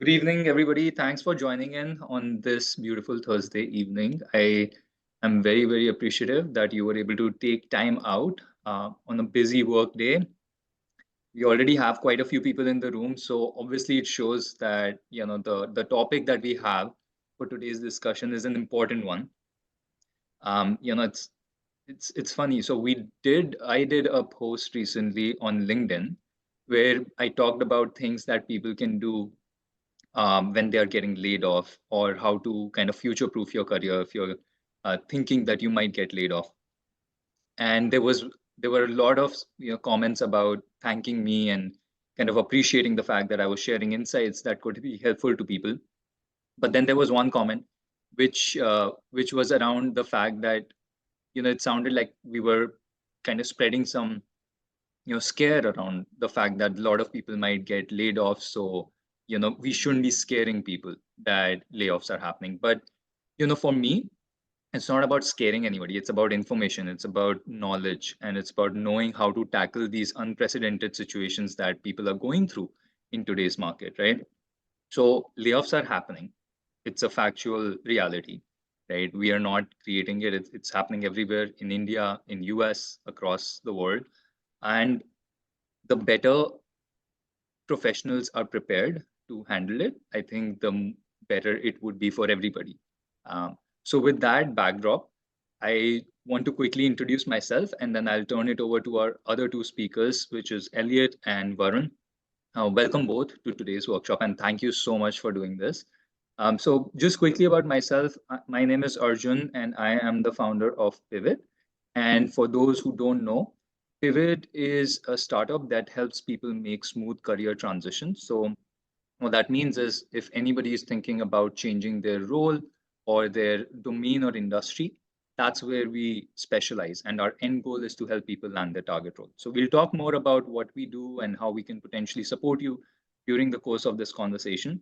Good evening, everybody. Thanks for joining in on this beautiful Thursday evening. I am very, very appreciative that you were able to take time out on a busy work day. We already have quite a few people in the room, so obviously it shows that the topic that we have for today's discussion is an important one. Um, you know, it's it's funny. So I did a post recently on LinkedIn where I talked about things that people can do when they are getting laid off, or how to kind of future proof your career if you're thinking that you might get laid off. And there were a lot of comments about thanking me and kind of appreciating the fact that I was sharing insights that could be helpful to people. But then there was one comment which was around the fact that it sounded like we were kind of spreading some scare around the fact that a lot of people might get laid off. So we shouldn't be scaring people that layoffs are happening. But for me, it's not about scaring anybody. It's about information, it's about knowledge, and it's about knowing how to tackle these unprecedented situations that people are going through in today's market, right? So layoffs are happening. It's a factual reality, right? We are not creating it. It's happening everywhere, in India, in US, across the world. And the better professionals are prepared to handle it, I think better it would be for everybody. So, with that backdrop, I want to quickly introduce myself, and then I'll turn it over to our other two speakers, which is Elliot and Varun. Welcome both to today's workshop, and thank you so much for doing this. So, just quickly about myself, my name is Arjun, and I am the founder of Pivot. And for those who don't know, Pivot is a startup that helps people make smooth career transitions. So, what that means is if anybody is thinking about changing their role or their domain or industry, that's where we specialize. And our end goal is to help people land their target role. So, we'll talk more about what we do and how we can potentially support you during the course of this conversation.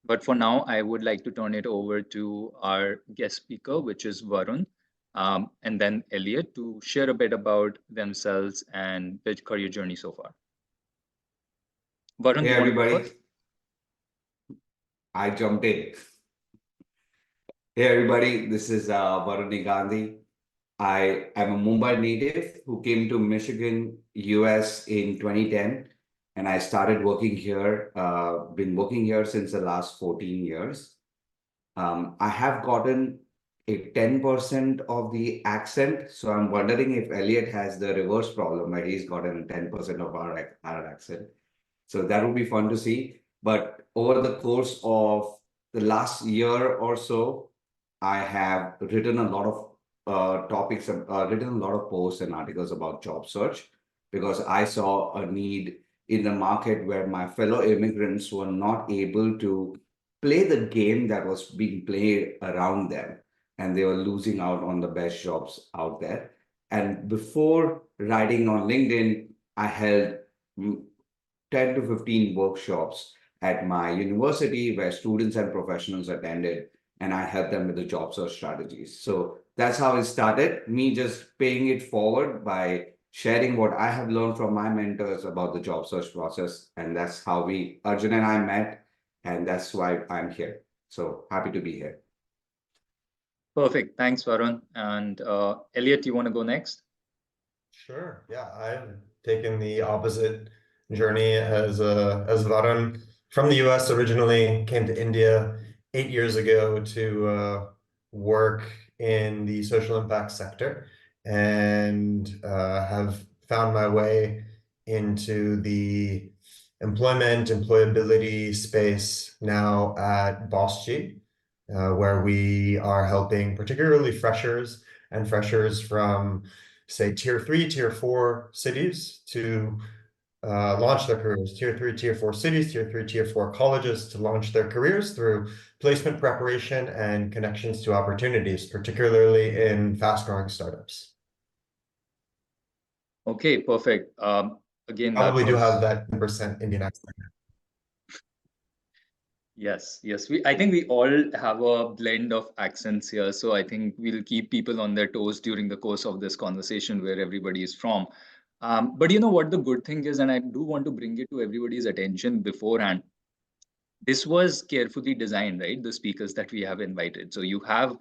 But for now, I would like to turn it over to our guest speaker, which is Varun, and then Elliot, to share a bit about themselves and their career journey so far. Varun, do Hey you want to go everybody, first? I jumped in. Hey everybody, this is Varun Negandhi. I am a Mumbai native who came to Michigan, US in 2010, and I started working here. Been working here since the last 14 years. I have gotten a 10% of the accent, so I'm wondering if Elliot has the reverse problem, where he's gotten 10% of our accent. So that would be fun to see. But over the course of the last year or so, I have written a lot of topics, written a lot of posts and articles about job search because I saw a need in the market where my fellow immigrants were not able to play the game that was being played around them, and they were losing out on the best jobs out there. And before writing on LinkedIn, I held 10 to 15 workshops at my university where students and professionals attended, and I helped them with the job search strategies. So that's how it started, me just paying it forward by sharing what I have learned from my mentors about the job search process. And that's how Arjun and I met, and that's why I'm here. So happy to be here. Perfect. Thanks, Varun. And Elliot, you want to go next? Sure. Yeah, I've taken the opposite journey as Varun from the US originally, came to India 8 years ago to work in the social impact sector, and have found my way into the employability space now at BossJi, where we are helping particularly freshers and freshers from, say, tier 3, tier 4 cities to launch their careers. Tier 3, tier 4 cities, tier 3, tier 4 colleges to launch their careers through placement preparation and connections to opportunities, particularly in fast-growing startups. Okay, perfect. Again, that Probably do have was that 10% Indian accent. yes. I think we all have a blend of accents here, so I think we'll keep people on their toes during the course of this conversation where everybody is from. But you know what the good thing is, and I do want to bring it to everybody's attention beforehand. this was carefully designed, right? The speakers that we have invited. So you have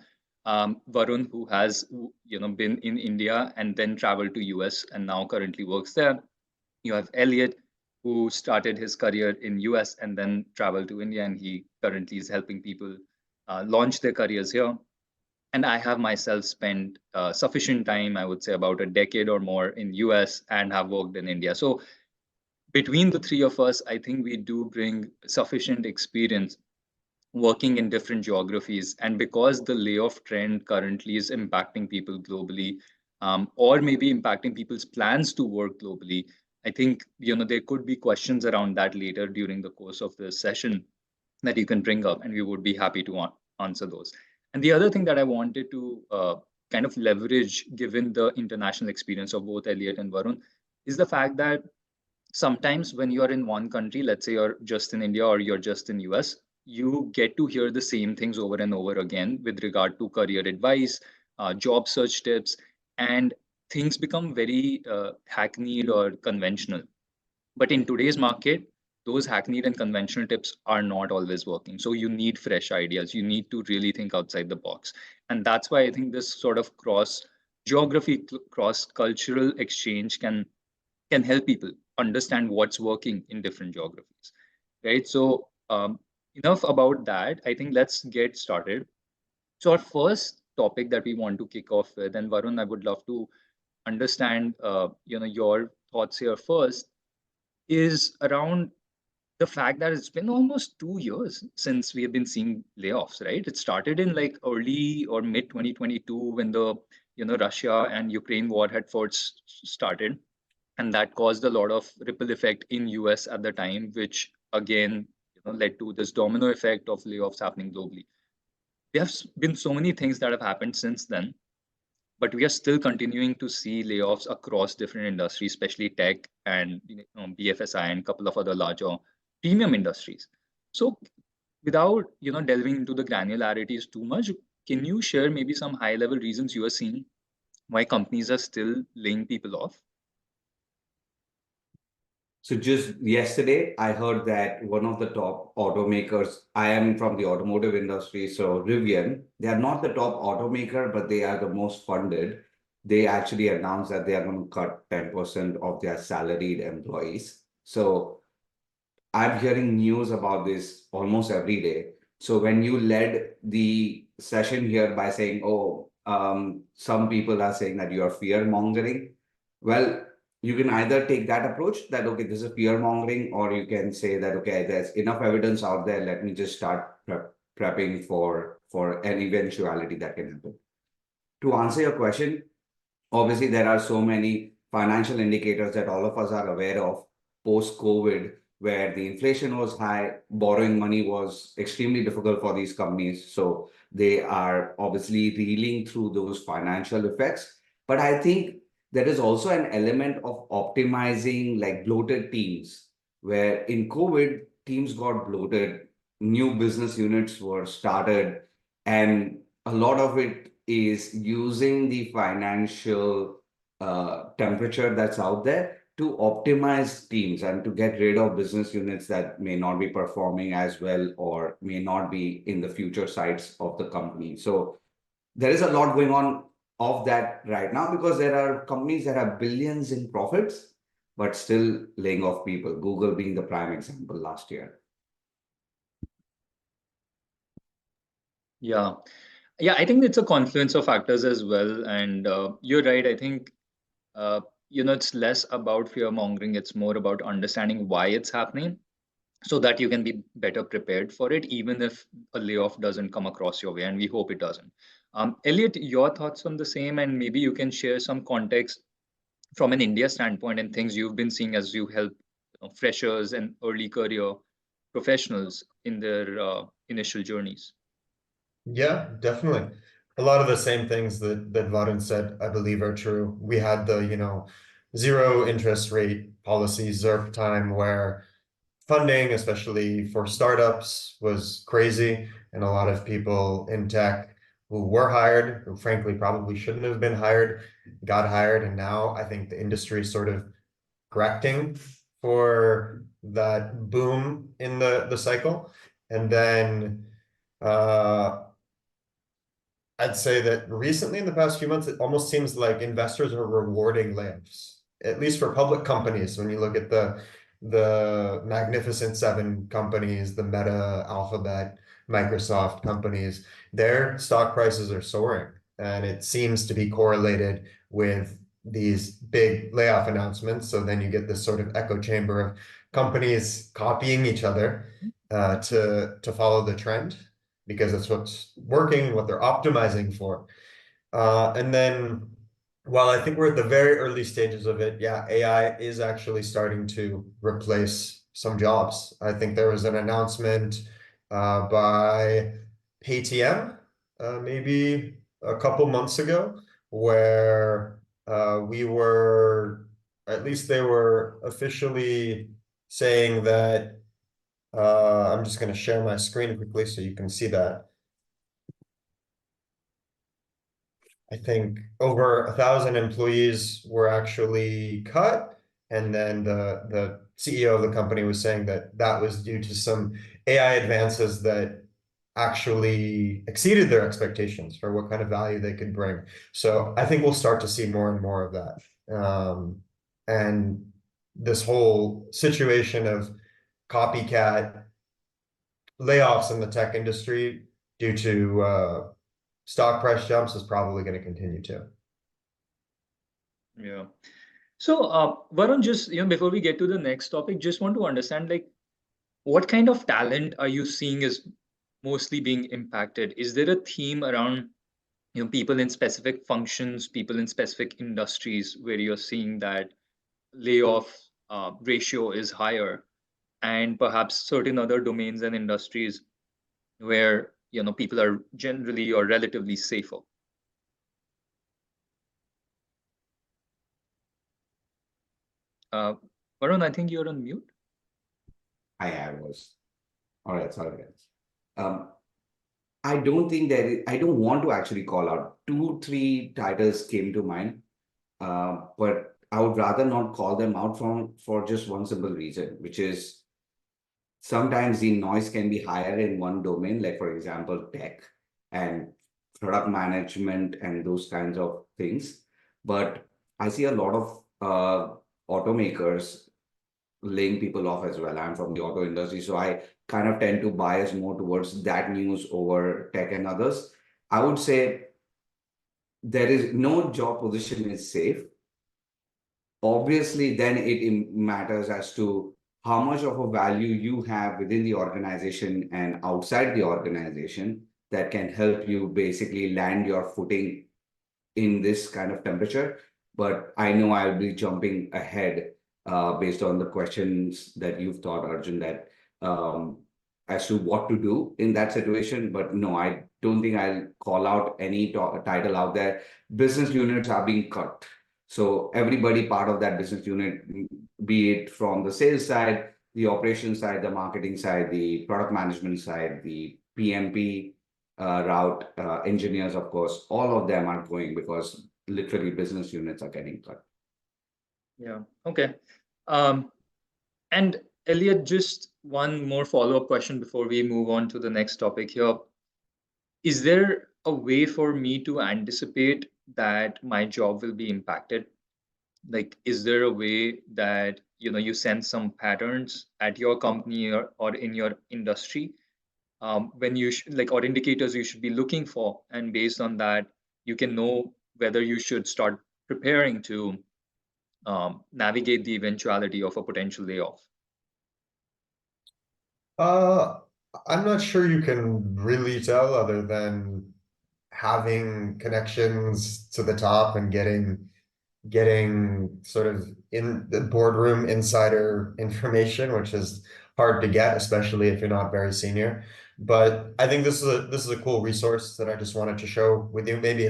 Varun, who has been in India and then traveled to US and now currently works there. You have Elliot, who started his career in US and then traveled to India, and he currently is helping people launch their careers here. And I have myself spent sufficient time, I would say about a decade or more in US and have worked in India. So between the three of us, I think we do bring sufficient experience working in different geographies. And because the layoff trend currently is impacting people globally, or maybe impacting people's plans to work globally, I think there could be questions around that later during the course of the session that you can bring up, and we would be happy to answer those. And the other thing that I wanted to kind of leverage, given the international experience of both Elliot and Varun, is the fact that sometimes when you're in one country, let's say you're just in India or you're just in US, you get to hear the same things over and over again with regard to career advice, job search tips, and things become very hackneyed or conventional. But in today's market, those hackneyed and conventional tips are not always working. So you need fresh ideas. You need to really think outside the box. And that's why I think this sort of cross geography, cross cultural exchange can help people understand what's working in different geographies, right? So enough about that. I think let's get started. So our first topic that we want to kick off with, and Varun, I would love to understand your thoughts here first, is around the fact that it's been almost 2 years since we have been seeing layoffs, right? It started in like early or mid 2022 when the Russia and Ukraine war had first started, and that caused a lot of ripple effect in US at the time, which again led to this domino effect of layoffs happening globally. There have been so many things that have happened since then, but we are still continuing to see layoffs across different industries, especially tech and BFSI and a couple of other larger premium industries. So without delving into the granularities too much, can you share maybe some high level reasons you are seeing why companies are still laying people off? So just yesterday, I heard that one of the top automakers, I am from the automotive industry, so Rivian, they are not the top automaker, but they are the most funded. They actually announced that they are going to cut 10% of their salaried employees. So I'm hearing news about this almost every day. So when you led the session here by saying, oh, some people are saying that you are fear mongering. Well, you can either take that approach that, okay, this is fear mongering, or you can say that, okay, there's enough evidence out there. Let me just start prepping for an eventuality that can happen. To answer your question, obviously, there are so many financial indicators that all of us are aware of post-COVID, where the inflation was high, borrowing money was extremely difficult for these companies. So they are obviously reeling through those financial effects. But I think there is also an element of optimizing like bloated teams, where in COVID, teams got bloated, new business units were started, and a lot of it is using the financial temperature that's out there to optimize teams and to get rid of business units that may not be performing as well or may not be in the future sites of the company. So there is a lot going on of that right now because there are companies that have billions in profits but still laying off people, Google being the prime example last year. Yeah. Yeah, I think it's a confluence of factors as well. And you're right. I think, it's less about fear mongering. It's more about understanding why it's happening so that you can be better prepared for it, even if a layoff doesn't come across your way. And we hope it doesn't. Elliot, your thoughts on the same, and maybe you can share some context from an India standpoint and things you've been seeing as you help freshers and early career professionals in their initial journeys. Yeah, definitely. A lot of the same things that Varun said, I believe are true. We had the, zero interest rate policy, ZERP time, where funding, especially for startups, was crazy. And a lot of people in tech who were hired, who frankly probably shouldn't have been hired, got hired. And now I think the industry is sort of correcting for that boom in the cycle. And then I'd say that recently in the past few months, it almost seems like investors are rewarding layoffs, at least for public companies. When you look at the Magnificent Seven companies, the Meta, Alphabet, Microsoft companies, their stock prices are soaring. And it seems to be correlated with these big layoff announcements. So then you get this sort of echo chamber of companies copying each other to follow the trend, because it's what's working, what they're optimizing for. And then, while I think we're at the very early stages of it, yeah, AI is actually starting to replace some jobs. I think there was an announcement by Paytm maybe a couple months ago, where at least they were officially saying that, I'm just going to share my screen quickly so you can see that. I think over 1,000 employees were actually cut, and then the CEO of the company was saying that that was due to some AI advances that actually exceeded their expectations for what kind of value they could bring. So I think we'll start to see more and more of that. And this whole situation of copycat layoffs in the tech industry due to stock price jumps is probably going to continue too. Yeah. So, Varun, just before we get to the next topic, just want to understand, like, what kind of talent are you seeing is mostly being impacted? Is there a theme around people in specific functions, people in specific industries where you're seeing that layoff ratio is higher, and perhaps certain other domains and industries where people are generally or relatively safer? Varun, I think you're on mute. I was. All right, sorry guys. I don't think I don't want to actually call out. 2, 3 titles came to mind, but I would rather not call them out for just one simple reason, which is sometimes the noise can be higher in one domain, like for example, tech and product management and those kinds of things. But I see a lot of automakers laying people off as well. I'm from the auto industry, so I kind of tend to bias more towards that news over tech and others. I would say there is no job position is safe. Obviously, then it matters as to how much of a value you have within the organization and outside the organization that can help you basically land your footing in this kind of temperature. But I know I'll be jumping ahead based on the questions that you've thought, Arjun, that as to what to do in that situation. But no, I don't think I'll call out any title out there. Business units are being cut. So everybody part of that business unit, be it from the sales side, the operations side, the marketing side, the product management side, the PMP route, engineers, of course, all of them are going because literally business units are getting cut. Yeah. Okay. And Elliot, just one more follow-up question before we move on to the next topic here. Is there a way for me to anticipate that my job will be impacted? Like, is there a way that you sense some patterns at your company or in your industry, when you or indicators you should be looking for, and based on that you can know whether you should start preparing to navigate the eventuality of a potential layoff? I'm not sure you can really tell, other than having connections to the top and getting sort of in the boardroom insider information, which is hard to get, especially if you're not very senior. But I think this is a cool resource that I just wanted to share with you. Maybe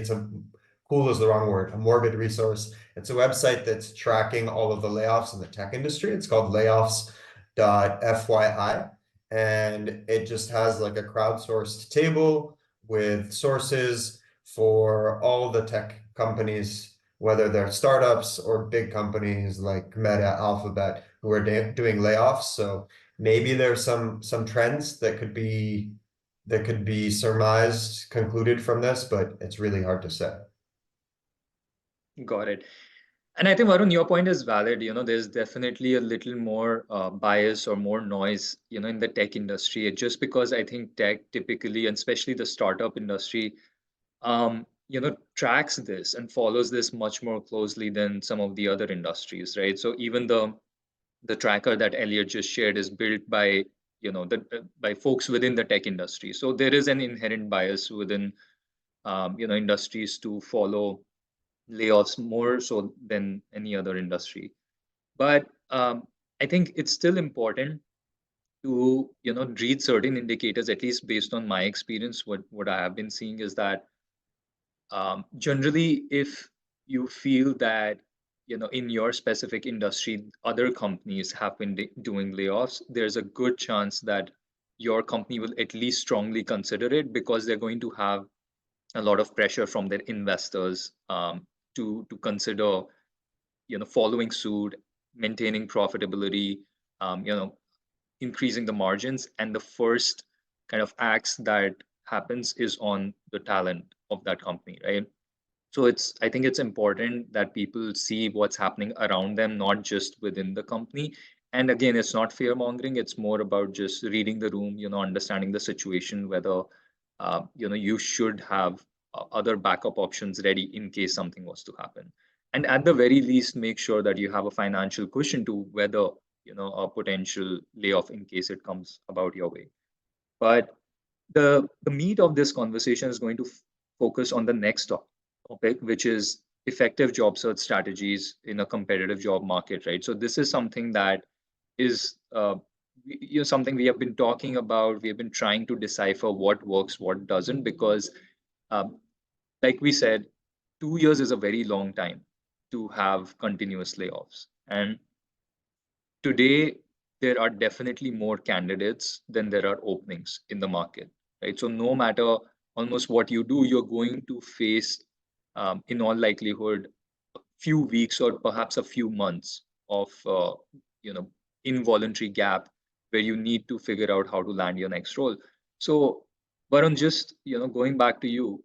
cool is the wrong word, a morbid resource. It's a website that's tracking all of the layoffs in the tech industry. It's called layoffs.fyi. And it just has like a crowdsourced table with sources for all the tech companies, whether they're startups or big companies like Meta, Alphabet, who are doing layoffs. So maybe there's some trends that could be surmised, concluded from this, but it's really hard to say. Got it. And I think, Varun, your point is valid. There's definitely a little more bias or more noise, in the tech industry. Just because I think tech typically, and especially the startup industry, tracks this and follows this much more closely than some of the other industries, right? So even the tracker that Elliot just shared is built by, by folks within the tech industry. So there is an inherent bias within, industries to follow layoffs more so than any other industry. But I think it's still important to read certain indicators, at least based on my experience. What I have been seeing is that generally, if you feel that in your specific industry other companies have been doing layoffs, there's a good chance that your company will at least strongly consider it, because they're going to have a lot of pressure from their investors to consider following suit, maintaining profitability, increasing the margins. And the first kind of acts that happens is on the talent of that company, right? So I think it's important that people see what's happening around them, not just within the company. And again, it's not fear mongering. It's more about just reading the room, understanding the situation, whether you should have other backup options ready in case something was to happen. And at the very least, make sure that you have a financial cushion to weather, a potential layoff in case it comes about your way. But the meat of this conversation is going to focus on the next topic, which is effective job search strategies in a competitive job market, right? So this is something that is something we have been talking about. We have been trying to decipher what works, what doesn't, because um, like we said, 2 years is a very long time to have continuous layoffs. And today, there are definitely more candidates than there are openings in the market, right? So no matter almost what you do, you're going to face, in all likelihood, a few weeks or perhaps a few months of, involuntary gap where you need to figure out how to land your next role. So, Varun, just, going back to you,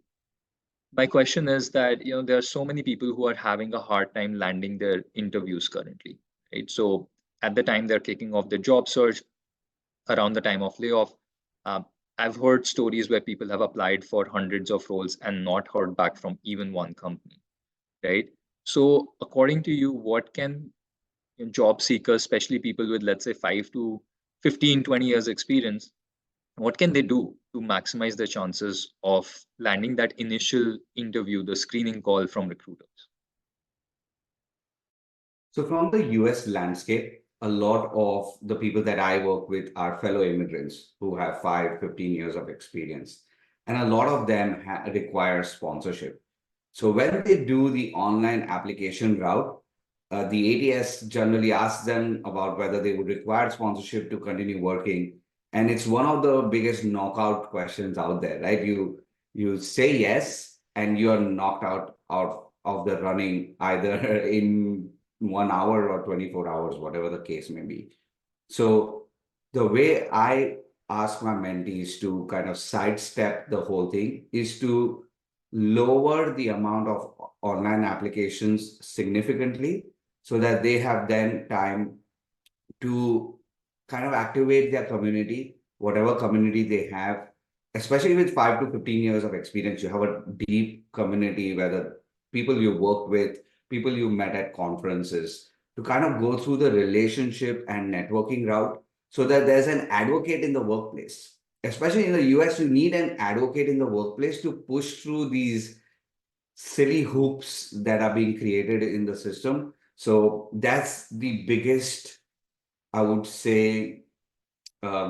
my question is that there are so many people who are having a hard time landing their interviews currently, right? So at the time they're kicking off their job search, around the time of layoff, um, I've heard stories where people have applied for hundreds of roles and not heard back from even one company, right? So according to you, what can job seekers, especially people with, let's say, 5 to 15, 20 years experience, what can they do to maximize their chances of landing that initial interview, the screening call from recruiters? So from the US landscape, a lot of the people that I work with are fellow immigrants who have 5, 15 years of experience. And a lot of them require sponsorship. So when they do the online application route, the ATS generally asks them about whether they would require sponsorship to continue working. And it's one of the biggest knockout questions out there, right? You say yes, and you're knocked out of the running either in 1 hour or 24 hours, whatever the case may be. So the way I ask my mentees to kind of sidestep the whole thing is to lower the amount of online applications significantly so that they have then time to kind of activate their community, whatever community they have, especially with 5 to 15 years of experience. You have a deep community, whether people you work with, people you met at conferences, to kind of go through the relationship and networking route so that there's an advocate in the workplace. Especially in the US, you need an advocate in the workplace to push through these silly hoops that are being created in the system. So that's the biggest, I would say,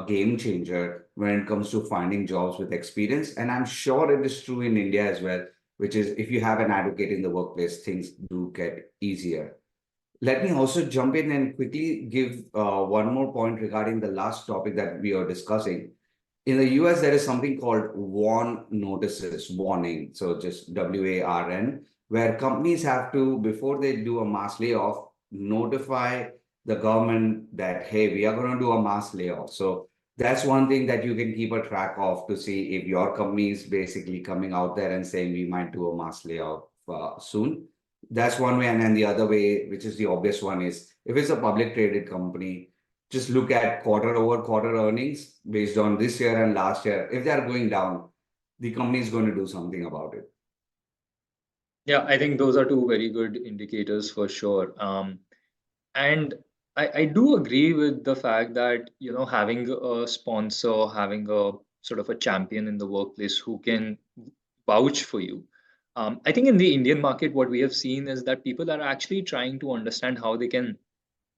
game changer when it comes to finding jobs with experience. And I'm sure it is true in India as well, which is if you have an advocate in the workplace, things do get easier. Let me also jump in and quickly give one more point regarding the last topic that we are discussing. In the US, there is something called warn notices, warning. So just WARN, where companies have to, before they do a mass layoff, notify the government that, hey, we are going to do a mass layoff. So that's one thing that you can keep a track of to see if your company is basically coming out there and saying we might do a mass layoff soon. That's one way. And then the other way, which is the obvious one, is if it's a public traded company, just look at quarter over quarter earnings based on this year and last year. If they are going down, the company is going to do something about it. Yeah, I think those are two very good indicators for sure. And I do agree with the fact that, having a sponsor, having a sort of a champion in the workplace who can vouch for you. I think in the Indian market, what we have seen is that people are actually trying to understand how they can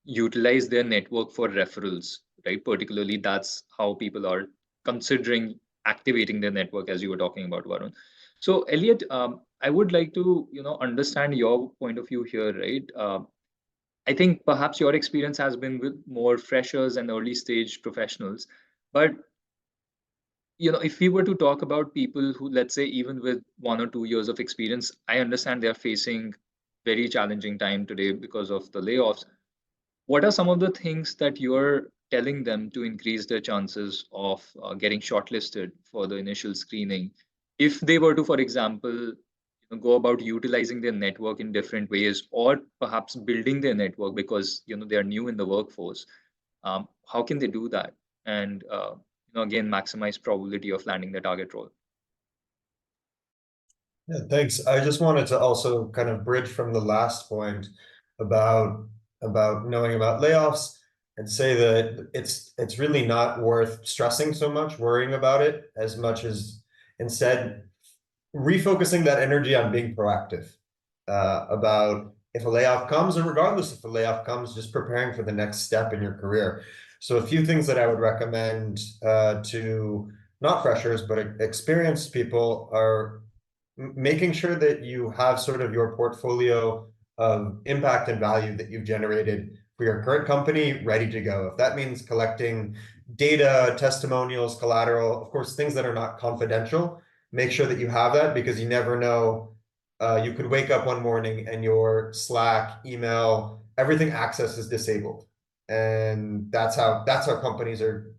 utilize their network for referrals, right? Particularly, that's how people are considering activating their network, as you were talking about, Varun. So, Elliot, I would like to, understand your point of view here, right? I think perhaps your experience has been with more freshers and early stage professionals, but if we were to talk about people who, let's say, even with 1 or 2 years of experience, I understand they are facing very challenging time today because of the layoffs. What are some of the things that you're telling them to increase their chances of getting shortlisted for the initial screening? If they were to, for example, go about utilizing their network in different ways, or perhaps building their network because they are new in the workforce, how can they do that? And again, maximize probability of landing the target role. Yeah, thanks. I just wanted to also kind of bridge from the last point about knowing about layoffs and say that it's really not worth stressing so much, worrying about it as much as instead refocusing that energy on being proactive about if a layoff comes, or regardless if a layoff comes, just preparing for the next step in your career. So a few things that I would recommend to not freshers, but experienced people are making sure that you have sort of your portfolio of impact and value that you've generated for your current company ready to go. If that means collecting data, testimonials, collateral, of course, things that are not confidential, make sure that you have that, because you never know. You could wake up one morning and your Slack, email, everything access is disabled. And that's how companies are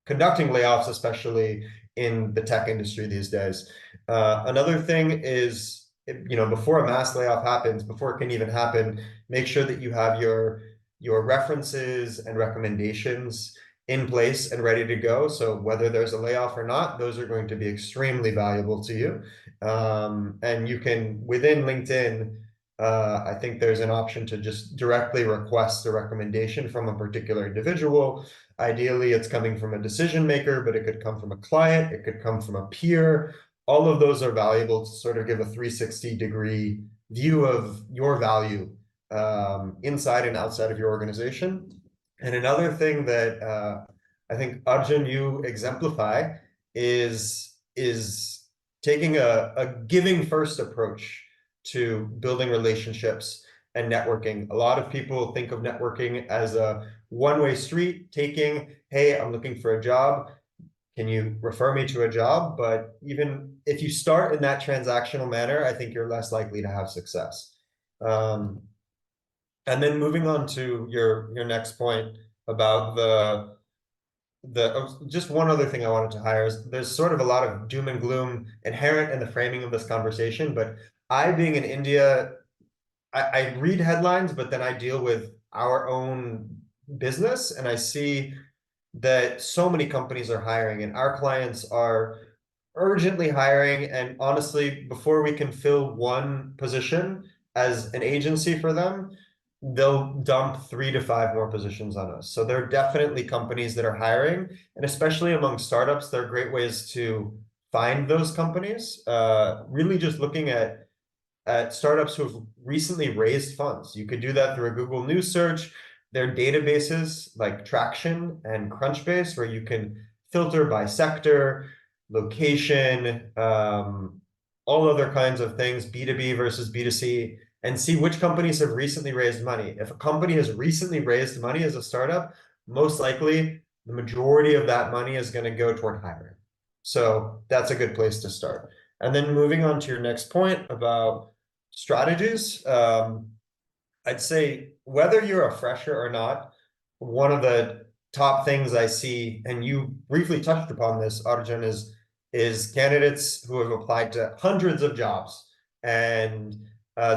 conducting layoffs, especially in the tech industry these days. Another thing is, before a mass layoff happens, before it can even happen, make sure that you have your references and recommendations in place and ready to go. So whether there's a layoff or not, those are going to be extremely valuable to you. And you can, within LinkedIn, I think there's an option to just directly request a recommendation from a particular individual. Ideally, it's coming from a decision maker, but it could come from a client, it could come from a peer. All of those are valuable to sort of give a 360-degree view of your value inside and outside of your organization. And another thing that I think, Arjun, you exemplify is taking a giving first approach to building relationships and networking. A lot of people think of networking as a one-way street, taking, hey, I'm looking for a job, can you refer me to a job? But even if you start in that transactional manner, I think you're less likely to have success. And then moving on to your next point about just one other thing I wanted to hire is there's sort of a lot of doom and gloom inherent in the framing of this conversation, but I, being in India, I read headlines, but then I deal with our own business, and I see that so many companies are hiring, and our clients are urgently hiring. And honestly, before we can fill one position as an agency for them, they'll dump 3 to 5 more positions on us. So there are definitely companies that are hiring, and especially among startups, there are great ways to find those companies. Really just looking at startups who have recently raised funds. You could do that through a Google News search. There are databases like Traction and Crunchbase where you can filter by sector, location, all other kinds of things, B2B versus B2C, and see which companies have recently raised money. If a company has recently raised money as a startup, most likely the majority of that money is going to go toward hiring. So that's a good place to start. And then moving on to your next point about strategies. I'd say whether you're a fresher or not, one of the top things I see, and you briefly touched upon this, Arjun, is candidates who have applied to hundreds of jobs and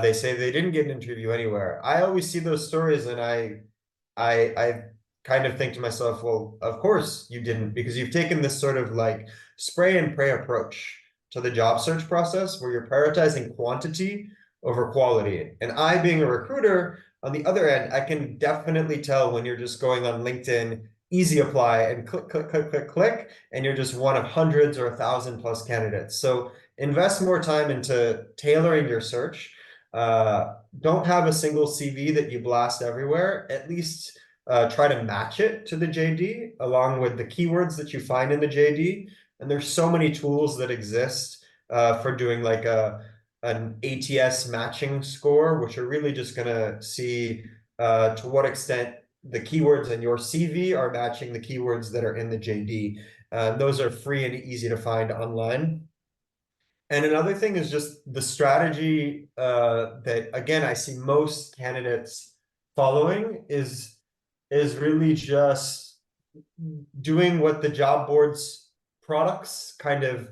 they say they didn't get an interview anywhere. I always see those stories and I kind of think to myself, well, of course you didn't, because you've taken this sort of like spray and pray approach to the job search process where you're prioritizing quantity over quality. And I, being a recruiter, on the other end, I can definitely tell when you're just going on LinkedIn, easy apply, and click, click, click, click, click, and you're just one of hundreds or 1,000 plus candidates. So invest more time into tailoring your search. Don't have a single CV that you blast everywhere. At least try to match it to the JD along with the keywords that you find in the JD. And there's so many tools that exist for doing like an ATS matching score, which are really just going to see to what extent the keywords in your CV are matching the keywords that are in the JD. Those are free and easy to find online. And another thing is just the strategy that, again, I see most candidates following is really just doing what the job board's products kind of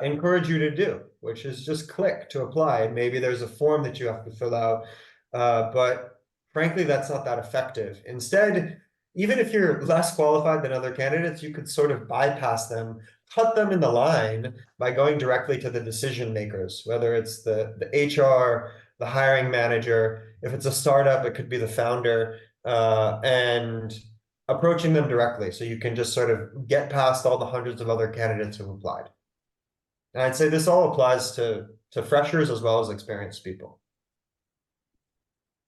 encourage you to do, which is just click to apply. And maybe there's a form that you have to fill out, but frankly, that's not that effective. Instead, even if you're less qualified than other candidates, you could sort of bypass them, cut them in the line by going directly to the decision makers, whether it's the HR, the hiring manager. If it's a startup, it could be the founder, and approaching them directly. So you can just sort of get past all the hundreds of other candidates who've applied. And I'd say this all applies to freshers as well as experienced people.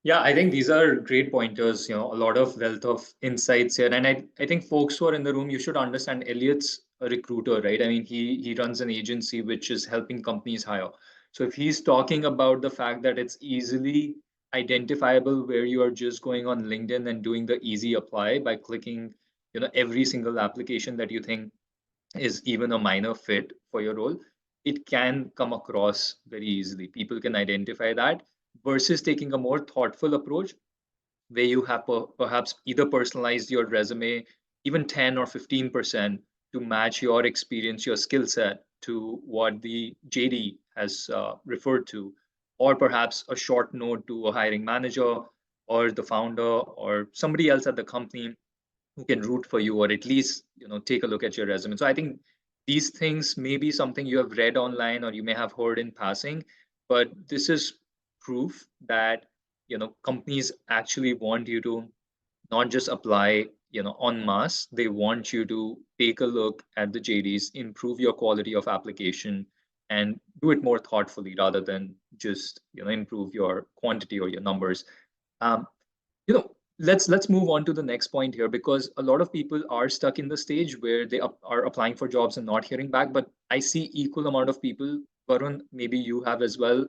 Yeah, I think these are great pointers, a lot of wealth of insights here. And I think folks who are in the room, you should understand Elliot's a recruiter, right? I mean, he runs an agency which is helping companies hire. So if he's talking about the fact that it's easily identifiable where you are just going on LinkedIn and doing the easy apply by clicking, every single application that you think is even a minor fit for your role, it can come across very easily. People can identify that versus taking a more thoughtful approach where you have perhaps either personalized your resume even 10 or 15% to match your experience, your skill set to what the JD has referred to, or perhaps a short note to a hiring manager or the founder or somebody else at the company who can root for you or at least take a look at your resume. So I think these things may be something you have read online or you may have heard in passing, but this is proof that companies actually want you to not just apply en masse. They want you to take a look at the JDs, improve your quality of application, and do it more thoughtfully rather than just improve your quantity or your numbers. um, you know let's move on to the next point here, because a lot of people are stuck in the stage where they are applying for jobs and not hearing back. But I see equal amount of people, Varun, maybe you have as well,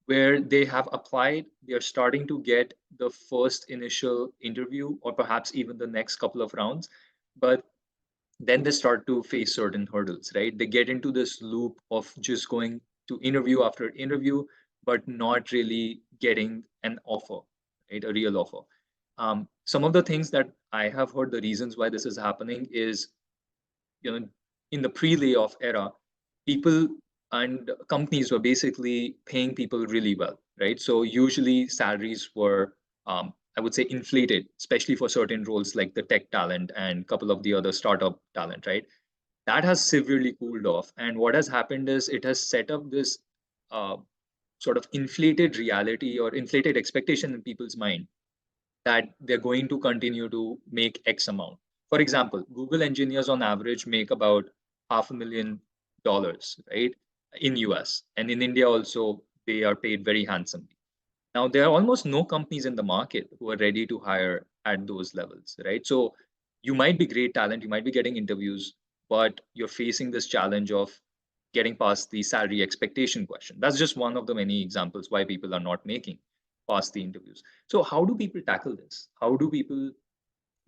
where they have applied, they're starting to get the first initial interview or perhaps even the next couple of rounds, but then they start to face certain hurdles, right? They get into this loop of just going to interview after interview, but not really getting an offer, right? A real offer. Some of the things that I have heard, the reasons why this is happening is, in the pre-layoff era, people and companies were basically paying people really well, right? So usually salaries were, I would say, inflated, especially for certain roles like the tech talent and a couple of the other startup talent, right? That has severely cooled off. And what has happened is it has set up this uh, sort of inflated reality or inflated expectation in people's mind that they're going to continue to make X amount. For example, Google engineers on average make about $500,000, right, in US. And in India also, they are paid very handsomely. Now, there are almost no companies in the market who are ready to hire at those levels, right? So you might be great talent, you might be getting interviews, but you're facing this challenge of getting past the salary expectation question. That's just one of the many examples why people are not making past the interviews. So how do people tackle this? How do people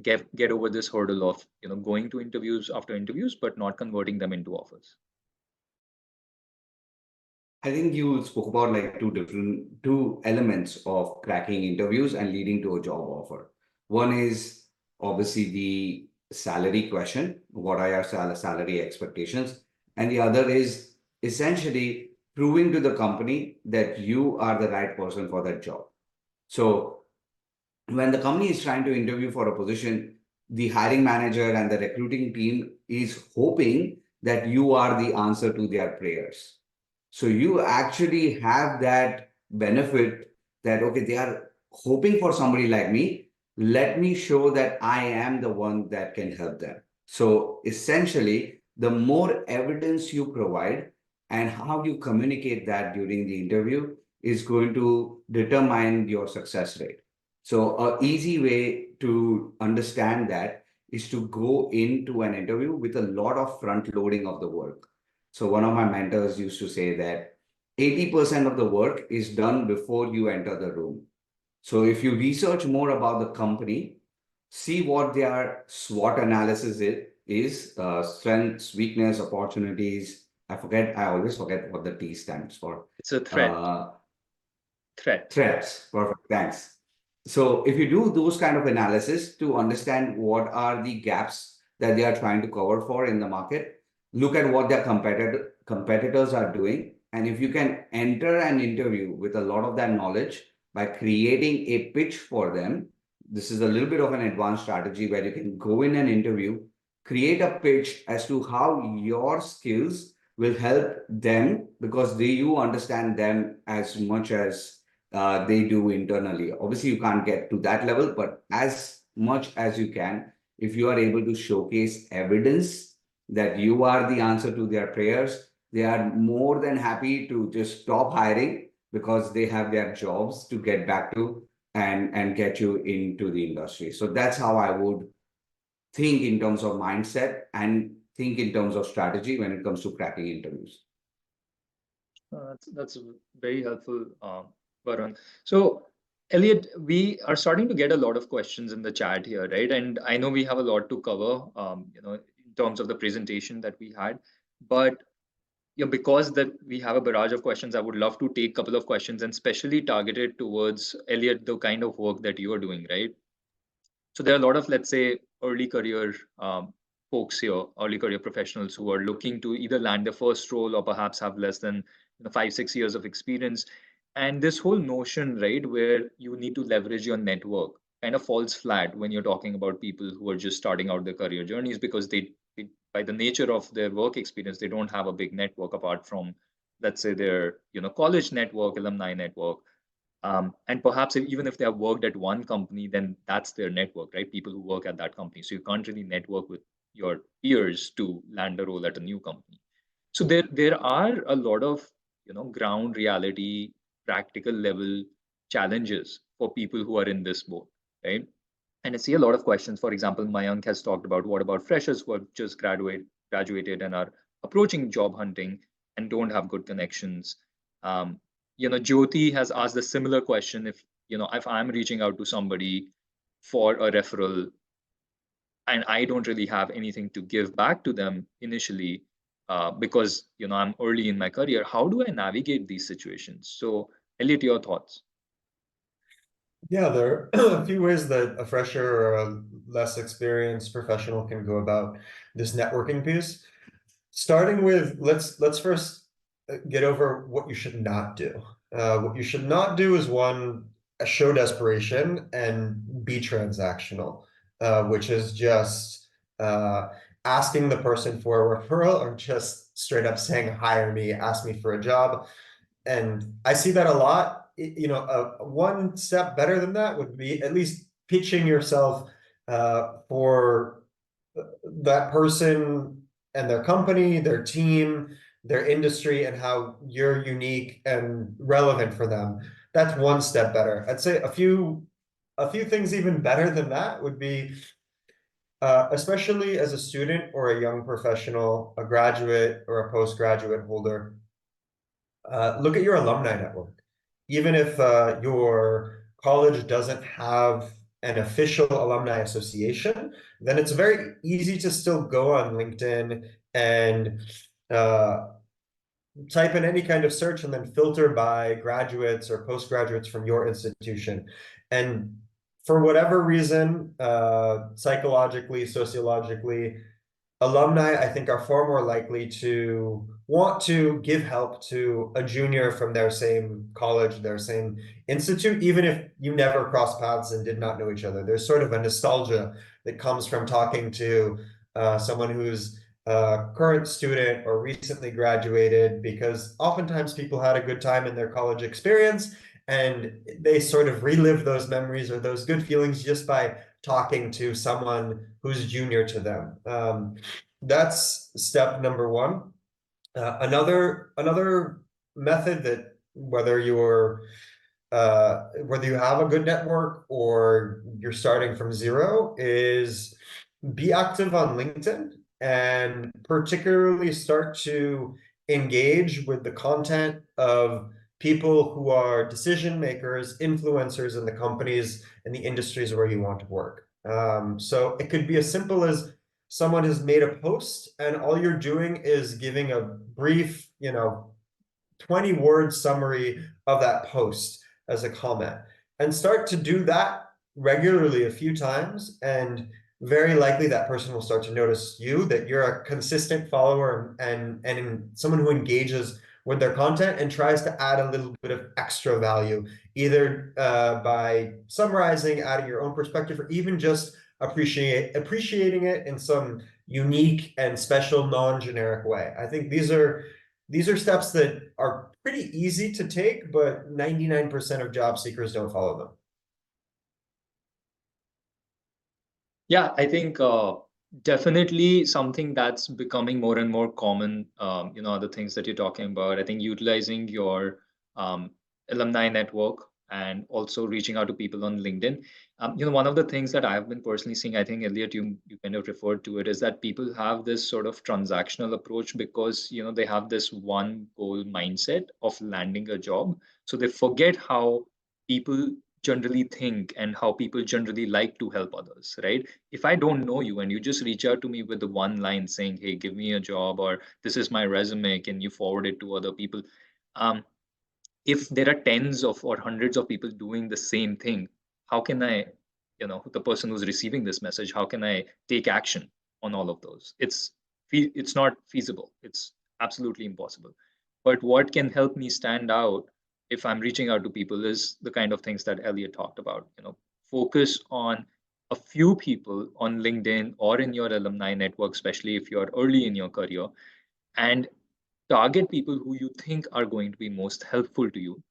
get over this hurdle of going to interviews after interviews but not converting them into offers? I think you spoke about like two elements of cracking interviews and leading to a job offer. One is obviously the salary question. What are your salary expectations? And the other is essentially proving to the company that you are the right person for that job. So when the company is trying to interview for a position, the hiring manager and the recruiting team is hoping that you are the answer to their prayers. So you actually have that benefit that, okay, they are hoping for somebody like me. Let me show that I am the one that can help them. So essentially, the more evidence you provide and how you communicate that during the interview is going to determine your success rate. So a easy way to understand that is to go into an interview with a lot of front loading of the work. So one of my mentors used to say that 80% of the work is done before you enter the room. So if you research more about the company, see what their SWOT analysis is strengths, weakness, opportunities. I always forget what the T stands for. It's a threat. Uh, Threat. Threats. Perfect. Thanks. So if you do those kind of analysis to understand what are the gaps that they are trying to cover for in the market, look at what their competitors are doing. And if you can enter an interview with a lot of that knowledge by creating a pitch for them, this is a little bit of an advanced strategy where you can go in an interview, create a pitch as to how your skills will help them because you understand them as much as they do internally. Obviously, you can't get to that level, but as much as you can, if you are able to showcase evidence that you are the answer to their prayers, they are more than happy to just stop hiring because they have their jobs to get back to and get you into the industry. So that's how I would think in terms of mindset and think in terms of strategy when it comes to cracking interviews. That's very helpful, Varun. So, Elliot, we are starting to get a lot of questions in the chat here, right? And I know we have a lot to cover, in terms of the presentation that we had. But yeah, because that we have a barrage of questions, I would love to take a couple of questions and specially targeted towards Elliot, the kind of work that you are doing, right? So there are a lot of, let's say, early career folks here, early career professionals who are looking to either land their first role or perhaps have less than 5, 6 years of experience. And this whole notion, right, where you need to leverage your network kind of falls flat when you're talking about people who are just starting out their career journeys because by the nature of their work experience, they don't have a big network apart from, let's say, their college network, alumni network, and perhaps even if they have worked at one company, then that's their network, right? People who work at that company. So you can't really network with your peers to land a role at a new company. So there are a lot of ground reality, practical level challenges for people who are in this boat, right? And I see a lot of questions. For example, Mayank has talked about what about freshers who have just graduated and are approaching job hunting and don't have good connections. Um, Jyoti has asked a similar question. If I'm reaching out to somebody for a referral and I don't really have anything to give back to them initially, because I'm early in my career, how do I navigate these situations? So, Elliot, your thoughts? Yeah, there are a few ways that a fresher or a less experienced professional can go about this networking piece. Starting with, let's first get over what you should not do. What you should not do is one, show desperation and be transactional, which is just asking the person for a referral or just straight up saying, hire me, ask me for a job. And I see that a lot. One step better than that would be at least pitching yourself for that person and their company, their team, their industry, and how you're unique and relevant for them. That's one step better. I'd say a few things even better than that would be, especially as a student or a young professional, a graduate or a postgraduate holder, look at your alumni network. Even if your college doesn't have an official alumni association, then it's very easy to still go on LinkedIn and type in any kind of search and then filter by graduates or postgraduates from your institution. And for whatever reason, psychologically, sociologically, alumni, I think, are far more likely to want to give help to a junior from their same college, their same institute, even if you never crossed paths and did not know each other. There's sort of a nostalgia that comes from talking to someone who's a current student or recently graduated, because oftentimes people had a good time in their college experience and they sort of relive those memories or those good feelings just by talking to someone who's junior to them. That's step number one. Another method that whether you have a good network or you're starting from zero is be active on LinkedIn and particularly start to engage with the content of people who are decision makers, influencers in the companies and the industries where you want to work. So it could be as simple as someone has made a post and all you're doing is giving a brief, 20-word summary of that post as a comment, and start to do that regularly a few times, and very likely that person will start to notice you, that you're a consistent follower and someone who engages with their content and tries to add a little bit of extra value, either by summarizing, adding your own perspective, or even just appreciating it in some unique and special non-generic way. I think these are steps that are pretty easy to take, but 99% of job seekers don't follow them. Yeah, I think definitely something that's becoming more and more common, other things that you're talking about. I think utilizing your alumni network and also reaching out to people on LinkedIn. One of the things that I've been personally seeing, I think, Elliot, you kind of referred to it, is that people have this sort of transactional approach because, they have this one goal mindset of landing a job. So they forget how people generally think and how people generally like to help others, right? If I don't know you and you just reach out to me with the one line saying, hey, give me a job, or this is my resume, can you forward it to other people? If there are tens of or hundreds of people doing the same thing, how can I, the person who's receiving this message, how can I take action on all of those? It's not feasible. It's absolutely impossible. But what can help me stand out if I'm reaching out to people is the kind of things that Elliot talked about. Focus on a few people on LinkedIn or in your alumni network, especially if you're early in your career, and target people who you think are going to be most helpful to you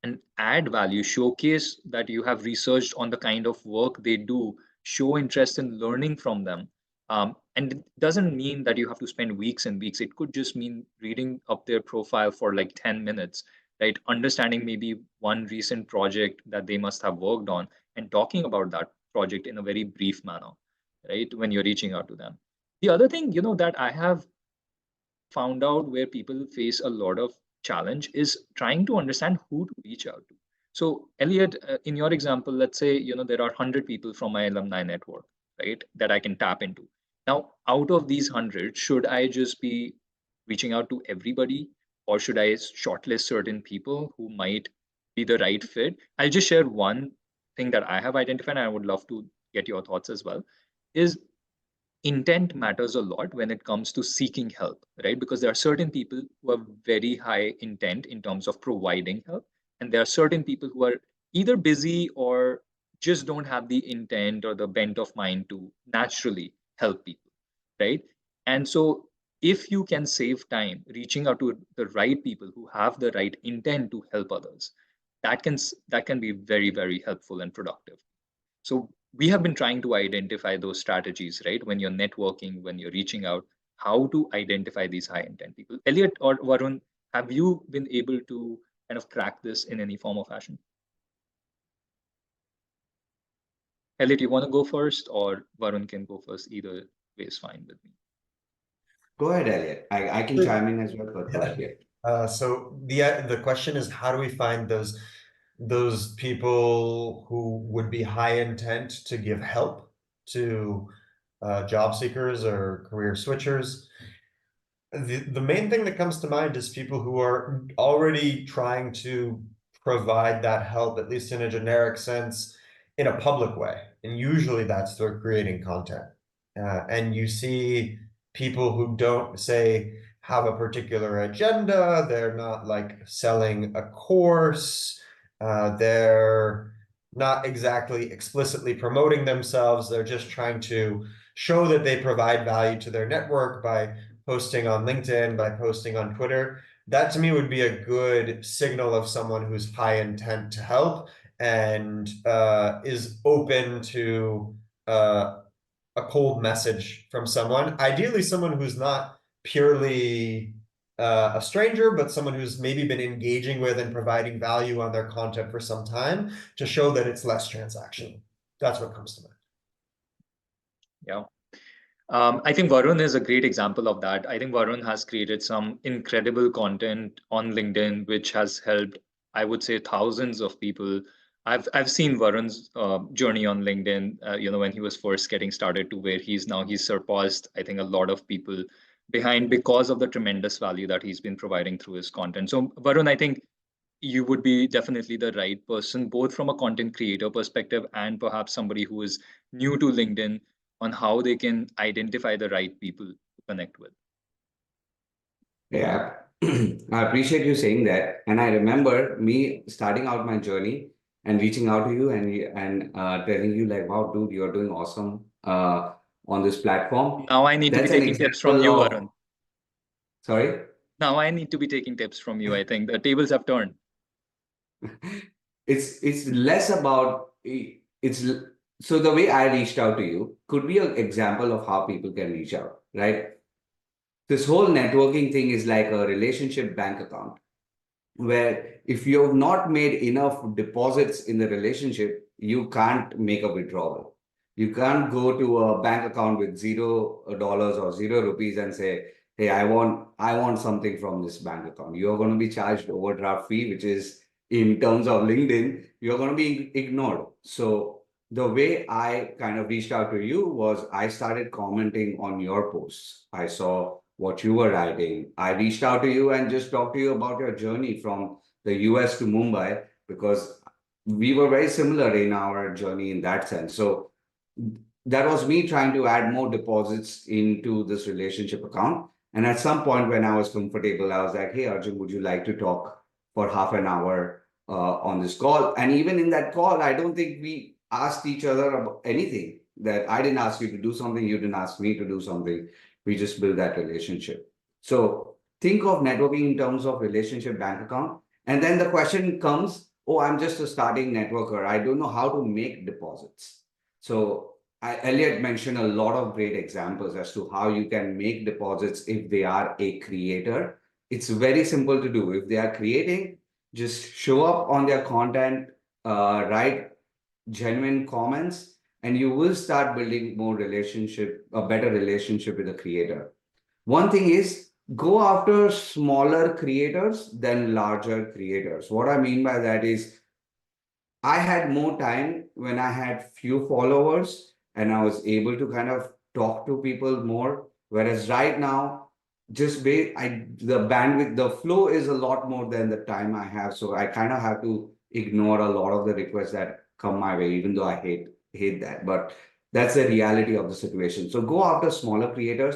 and add value, showcase that you have researched on the kind of work they do, show interest in learning from them. And it doesn't mean that you have to spend weeks and weeks. It could just mean reading up their profile for like 10 minutes, right? Understanding maybe one recent project that they must have worked on and talking about that project in a very brief manner, right? When you're reaching out to them. The other thing, that I have found out where people face a lot of challenge is trying to understand who to reach out to. So, Elliot, in your example, let's say there are 100 people from my alumni network, right, that I can tap into. Now, out of these 100, should I just be reaching out to everybody, or should I shortlist certain people who might be the right fit? I'll just share one thing that I have identified, and I would love to get your thoughts as well. Is intent matters a lot when it comes to seeking help, right? Because there are certain people who have very high intent in terms of providing help, and there are certain people who are either busy or just don't have the intent or the bent of mind to naturally help people, right? And so if you can save time reaching out to the right people who have the right intent to help others, that can be very, very helpful and productive. So we have been trying to identify those strategies, right? When you're networking, when you're reaching out, how to identify these high intent people. Elliot or Varun, have you been able to kind of crack this in any form or fashion? Elliot, you want to go first, or Varun can go first? Either way is fine with me. Go ahead, Elliot. I can chime in as well, but go ahead. So the question is, how do we find those people who would be high intent to give help to job seekers or career switchers? The main thing that comes to mind is people who are already trying to provide that help, at least in a generic sense, in a public way. And usually that's through creating content. And you see people who don't, say, have a particular agenda, they're not like selling a course, they're not exactly explicitly promoting themselves, they're just trying to show that they provide value to their network by posting on LinkedIn, by posting on Twitter. That to me would be a good signal of someone who's high intent to help and is open to a cold message from someone, ideally someone who's not purely a stranger, but someone who's maybe been engaging with and providing value on their content for some time to show that it's less transactional. That's what comes to mind. Yeah. I think Varun is a great example of that. I think Varun has created some incredible content on LinkedIn, which has helped, I would say, thousands of people. I've seen Varun's journey on LinkedIn, when he was first getting started to where he's now. He's surpassed, I think, a lot of people behind because of the tremendous value that he's been providing through his content. So, Varun, I think you would be definitely the right person, both from a content creator perspective and perhaps somebody who is new to LinkedIn on how they can identify the right people to connect with. Yeah, I appreciate you saying that. And I remember me starting out my journey and reaching out to you and telling you like, wow, dude, you're doing awesome on this platform. Now I need to be That's an taking tips from example you, of, Varun. sorry? Now I need to be taking tips from you. I think the tables have turned. It's less about it's so the way I reached out to you could be an example of how people can reach out, right? This whole networking thing is like a relationship bank account where if you have not made enough deposits in the relationship, you can't make a withdrawal. You can't go to a bank account with $0 or 0 rupees and say, hey, I want something from this bank account. You're going to be charged overdraft fee, which is in terms of LinkedIn, you're going to be ignored. So the way I kind of reached out to you was I started commenting on your posts. I saw what you were writing. I reached out to you and just talked to you about your journey from the US to Mumbai because we were very similar in our journey in that sense. So that was me trying to add more deposits into this relationship account. And at some point when I was comfortable, I was like, hey, Arjun, would you like to talk for half an hour on this call? And even in that call, I don't think we asked each other about anything. That I didn't ask you to do something, you didn't ask me to do something. We just build that relationship. So think of networking in terms of relationship bank account. And then the question comes, oh, I'm just a starting networker. I don't know how to make deposits. So Elliot mentioned a lot of great examples as to how you can make deposits if they are a creator. It's very simple to do. If they are creating, just show up on their content, write genuine comments, and you will start building a better relationship with the creator. One thing is go after smaller creators than larger creators. What I mean by that is I had more time when I had few followers and I was able to kind of talk to people more. Whereas right now, the bandwidth, the flow is a lot more than the time I have. So I kind of have to ignore a lot of the requests that come my way, even though I hate that. But that's the reality of the situation. So go after smaller creators.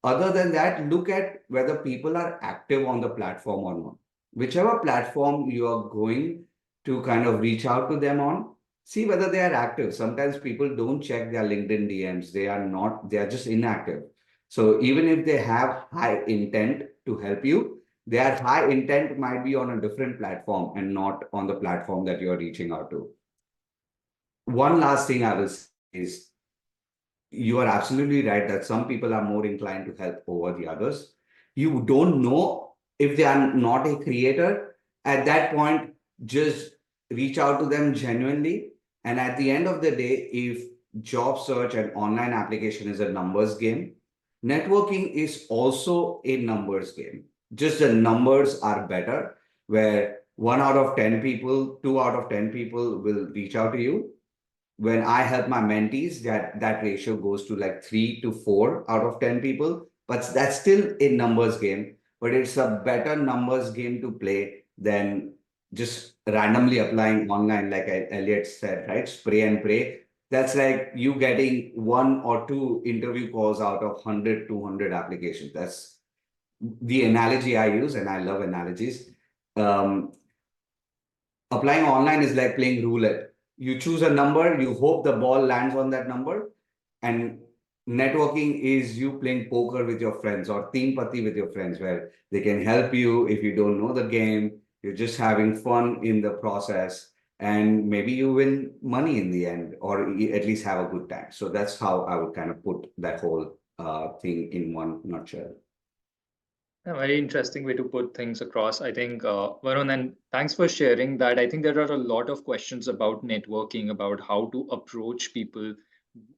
Other than that, look at whether people are active on the platform or not. Whichever platform you are going to kind of reach out to them on, see whether they are active. Sometimes people don't check their LinkedIn DMs. They are just inactive. So even if they have high intent to help you, their high intent might be on a different platform and not on the platform that you're reaching out to. One last thing I will say is you are absolutely right that some people are more inclined to help over the others. You don't know if they are not a creator. At that point, just reach out to them genuinely. And at the end of the day, if job search and online application is a numbers game, networking is also a numbers game. Just the numbers are better, where 1 out of 10 people, 2 out of 10 people will reach out to you. When I help my mentees, that ratio goes to like 3 to 4 out of 10 people. but that's still a numbers game. But it's a better numbers game to play than just randomly applying online, like Elliot said, right? Spray and pray. That's like you getting 1 or 2 interview calls out of 100, 200 applications. That's the analogy I use, and I love analogies. Um, Applying online is like playing roulette. You choose a number, you hope the ball lands on that number, and networking is you playing poker with your friends or team patti with your friends, where they can help you if you don't know the game. You're just having fun in the process, and maybe you win money in the end, or at least have a good time. So that's how I would kind of put that whole thing in one nutshell. A very interesting way to put things across. I think, Varun, and thanks for sharing that. I think there are a lot of questions about networking, about how to approach people,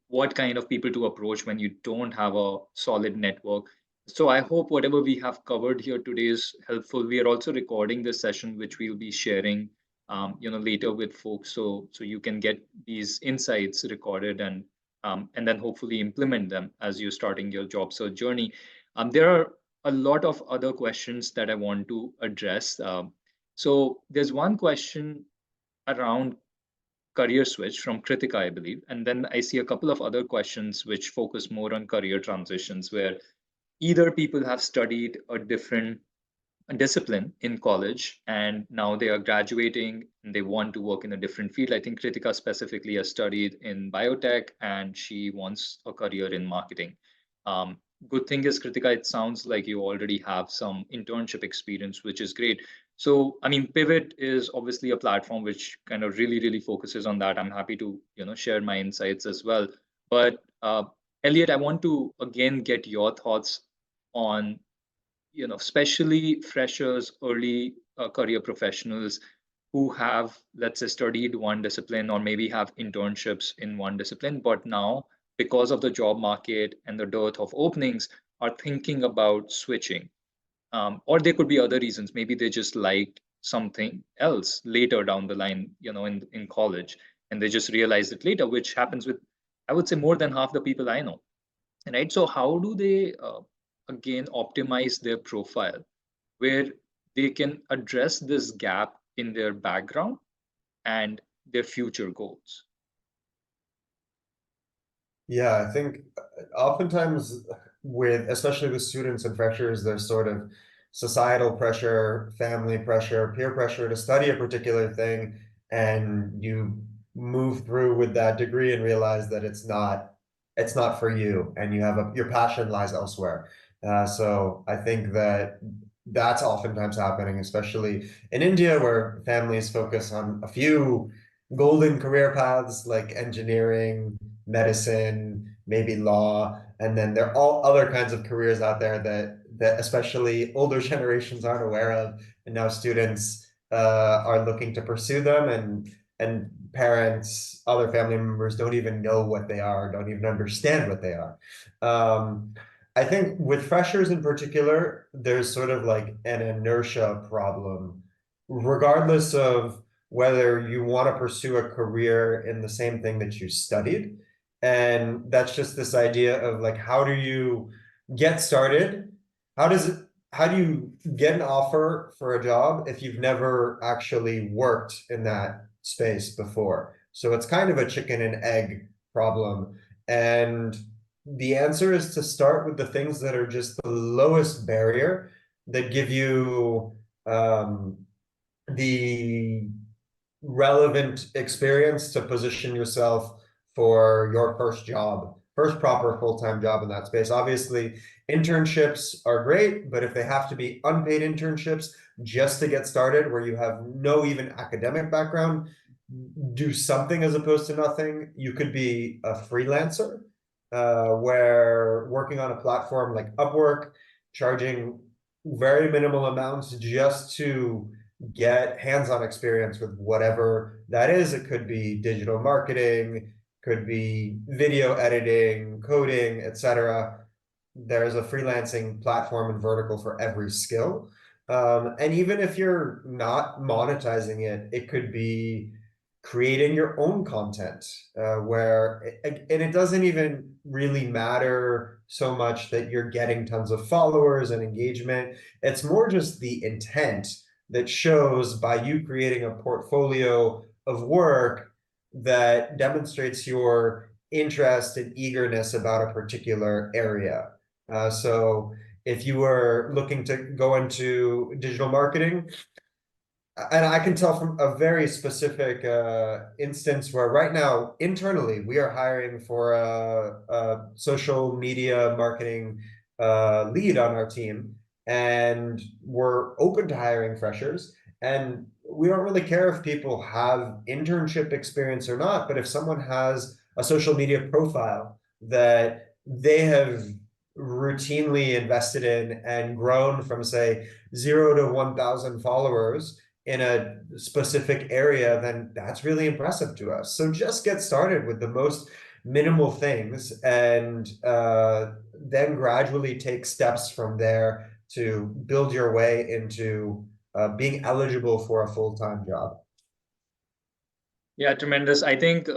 what kind of people to approach when you don't have a solid network. So I hope whatever we have covered here today is helpful. We are also recording this session, which we'll be sharing, later with folks, so you can get these insights recorded and then hopefully implement them as you're starting your job search journey. There are a lot of other questions that I want to address. So there's one question around career switch from Kritika, I believe. And then I see a couple of other questions which focus more on career transitions, where either people have studied a different discipline in college and now they are graduating and they want to work in a different field. I think Kritika specifically has studied in biotech and she wants a career in marketing. um, Good thing is, Kritika, it sounds like you already have some internship experience, which is great. So I mean, Pivot is obviously a platform which kind of really focuses on that. I'm happy to share my insights as well. But Elliot, I want to again get your thoughts on especially freshers, early career professionals who have, let's say, studied one discipline or maybe have internships in one discipline, but now, because of the job market and the dearth of openings, are thinking about switching. Or there could be other reasons. Maybe they just liked something else later down the line, in college, and they just realized it later, which happens with, I would say, more than half the people I know. Right? So how do they again optimize their profile where they can address this gap in their background and their future goals? Yeah, I think oftentimes with, especially with students and freshers, there's sort of societal pressure, family pressure, peer pressure to study a particular thing, and you move through with that degree and realize that it's not for you, and you have your passion lies elsewhere. So I think that that's oftentimes happening, especially in India, where families focus on a few golden career paths like engineering, medicine, maybe law, and then there are all other kinds of careers out there that especially older generations aren't aware of, and now students are looking to pursue them, and parents, other family members don't even know what they are, don't even understand what they are. I think with freshers in particular, there's sort of like an inertia problem, regardless of whether you want to pursue a career in the same thing that you studied. And that's just this idea of like, how do you get started? How does it, how do you get an offer for a job if you've never actually worked in that space before? So it's kind of a chicken and egg problem. And the answer is to start with the things that are just the lowest barrier, that give you the relevant experience to position yourself for your first job, first proper full-time job in that space. Obviously, internships are great, but if they have to be unpaid internships just to get started, where you have no even academic background, do something as opposed to nothing. You could be a freelancer, where working on a platform like Upwork, charging very minimal amounts just to get hands-on experience with whatever that is. It could be digital marketing, could be video editing, coding, etc. There's a freelancing platform and vertical for every skill. And even if you're not monetizing it, it could be creating your own content, and it doesn't even really matter so much that you're getting tons of followers and engagement. It's more just the intent that shows by you creating a portfolio of work that demonstrates your interest and eagerness about a particular area. So if you were looking to go into digital marketing, and I can tell from a very specific instance where right now internally we are hiring for a social media marketing lead on our team, and we're open to hiring freshers, and we don't really care if people have internship experience or not, but if someone has a social media profile that they have routinely invested in and grown from, say, 0 to 1,000 followers in a specific area, then that's really impressive to us. So just get started with the most minimal things, and then gradually take steps from there to build your way into being eligible for a full-time job. Yeah, tremendous. I think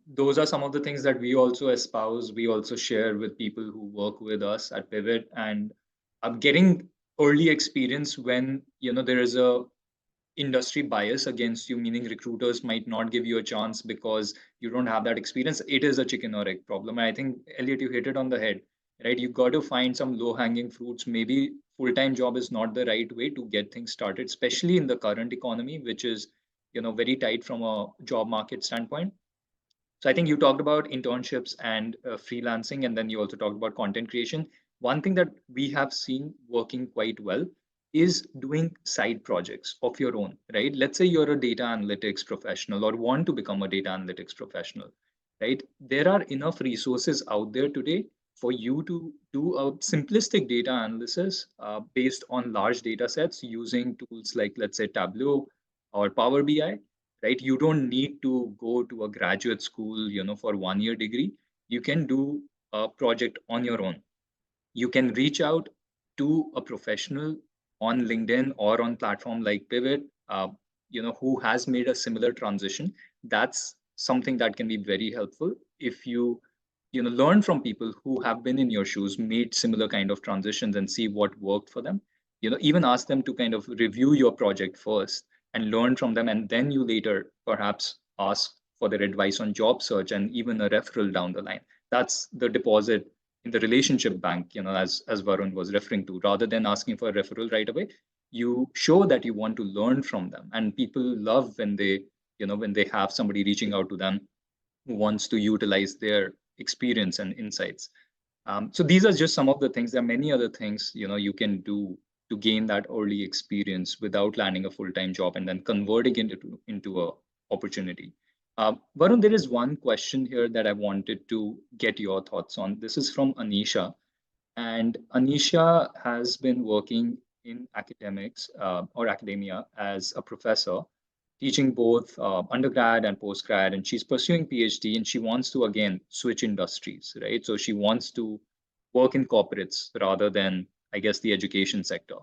those are some of the things that we also espouse. We also share with people who work with us at Pivot, and getting early experience when there is a industry bias against you, meaning recruiters might not give you a chance because you don't have that experience. It is a chicken or egg problem. And I think, Elliot, you hit it on the head, right? You got to find some low hanging fruits. Maybe full-time job is not the right way to get things started, especially in the current economy, which is very tight from a job market standpoint. So I think you talked about internships and freelancing, and then you also talked about content creation. One thing that we have seen working quite well is doing side projects of your own, right? Let's say you're a data analytics professional or want to become a data analytics professional, right? There are enough resources out there today for you to do a simplistic data analysis based on large data sets using tools like, let's say, Tableau or Power BI, right? You don't need to go to a graduate school, for 1 year degree. You can do a project on your own. You can reach out to a professional on LinkedIn or on platform like Pivot, who has made a similar transition. That's something that can be very helpful if you learn from people who have been in your shoes, made similar kind of transitions, and see what worked for them. Even ask them to kind of review your project first and learn from them, and then you later perhaps ask for their advice on job search and even a referral down the line. That's the deposit in the relationship bank, as Varun was referring to. Rather than asking for a referral right away, you show that you want to learn from them, and people love when they have somebody reaching out to them who wants to utilize their experience and insights. So these are just some of the things. There are many other things you can do to gain that early experience without landing a full-time job and then converting it into a opportunity. Varun, there is one question here that I wanted to get your thoughts on. This is from Anisha, and Anisha has been working in academics or academia as a professor, teaching both undergrad and postgrad, and she's pursuing PhD, and she wants to again switch industries, right? So she wants to work in corporates rather than, I guess, the education sector,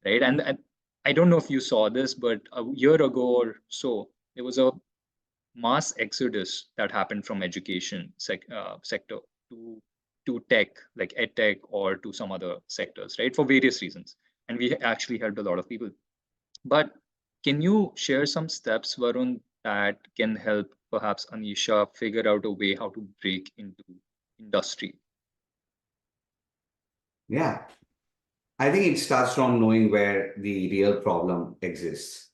right? And I don't know if you saw this, but a year ago or so, there was a mass exodus that happened from education sector to tech, like ed tech, or to some other sectors, right? For various reasons, and we actually helped a lot of people. But can you share some steps, Varun, that can help perhaps Anisha figure out a way how to break into industry? Yeah, I think it starts from knowing where the real problem exists.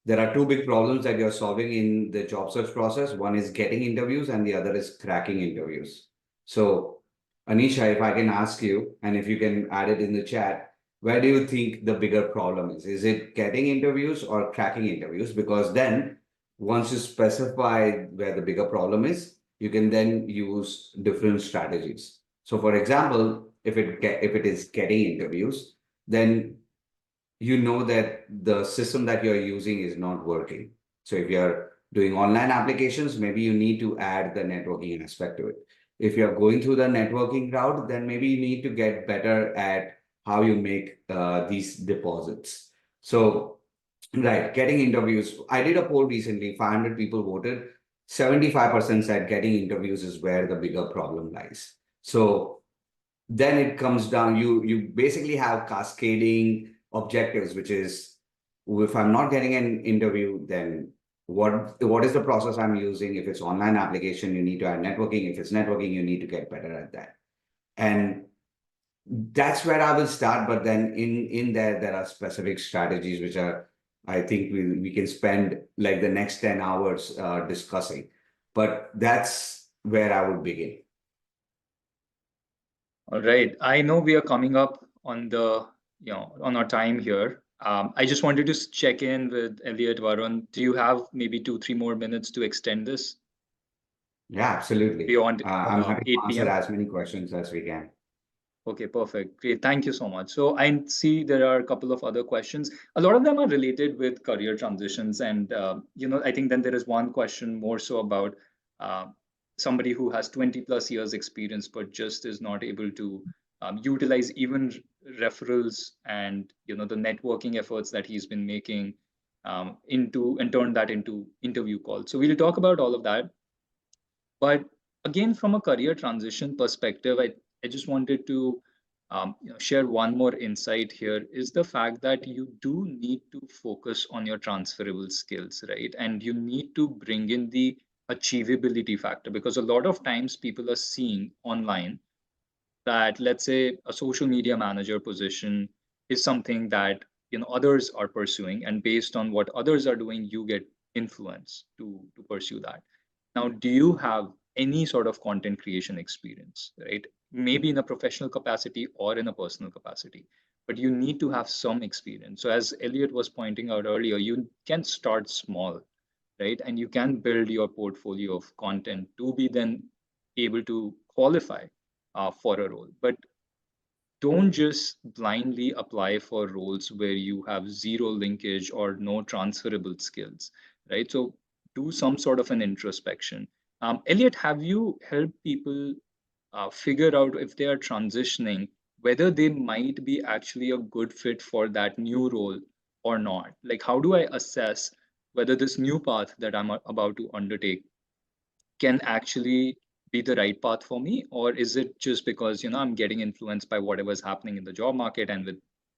There are two big problems that you're solving in the job search process. One is getting interviews, and the other is cracking interviews. So, Anisha, if I can ask you, and if you can add it in the chat, where do you think the bigger problem is? Is it getting interviews or cracking interviews? Because then, once you specify where the bigger problem is, you can then use different strategies. So, for example, if it is getting interviews, then you know that the system that you're using is not working. So if you're doing online applications, maybe you need to add the networking aspect to it. If you're going through the networking route, then maybe you need to get better at how you make these deposits. So, right, getting interviews. I did a poll recently, 500 people voted. 75% said getting interviews is where the bigger problem lies. So then it comes down, you basically have cascading objectives, which is, if I'm not getting an interview, then what is the process I'm using? If it's online application, you need to add networking. If it's networking, you need to get better at that. And that's where I will start. But then in there are specific strategies which are, I think we can spend like the next 10 hours discussing. But that's where I would begin. All right. I know we are coming up on on our time here. I just wanted to check in with Elliot, Varun. Do you have maybe 2, 3 more minutes to extend this Yeah, absolutely. beyond I'm happy to 8 answer p.m.? as many questions as we can. Okay, perfect. Great. Thank you so much. So I see there are a couple of other questions. A lot of them are related with career transitions. And, I think then there is one question more so about uh, somebody who has 20 plus years experience, but just is not able to utilize even referrals and, the networking efforts that he's been making and turn that into interview calls. So we'll talk about all of that. But again, from a career transition perspective, I just wanted to share one more insight here is the fact that you do need to focus on your transferable skills, right? And you need to bring in the achievability factor because a lot of times people are seeing online that, let's say, a social media manager position is something that others are pursuing, and based on what others are doing, you get influence to pursue that. Now, do you have any sort of content creation experience, right? Maybe in a professional capacity or in a personal capacity, but you need to have some experience. So as Elliot was pointing out earlier, you can start small, right? And you can build your portfolio of content to be then able to qualify for a role. But don't just blindly apply for roles where you have zero linkage or no transferable skills, right? So do some sort of an introspection. Elliot, have you helped people figure out if they are transitioning, whether they might be actually a good fit for that new role or not? Like, how do I assess whether this new path that I'm about to undertake can actually be the right path for me, or is it just because I'm getting influenced by whatever's happening in the job market and with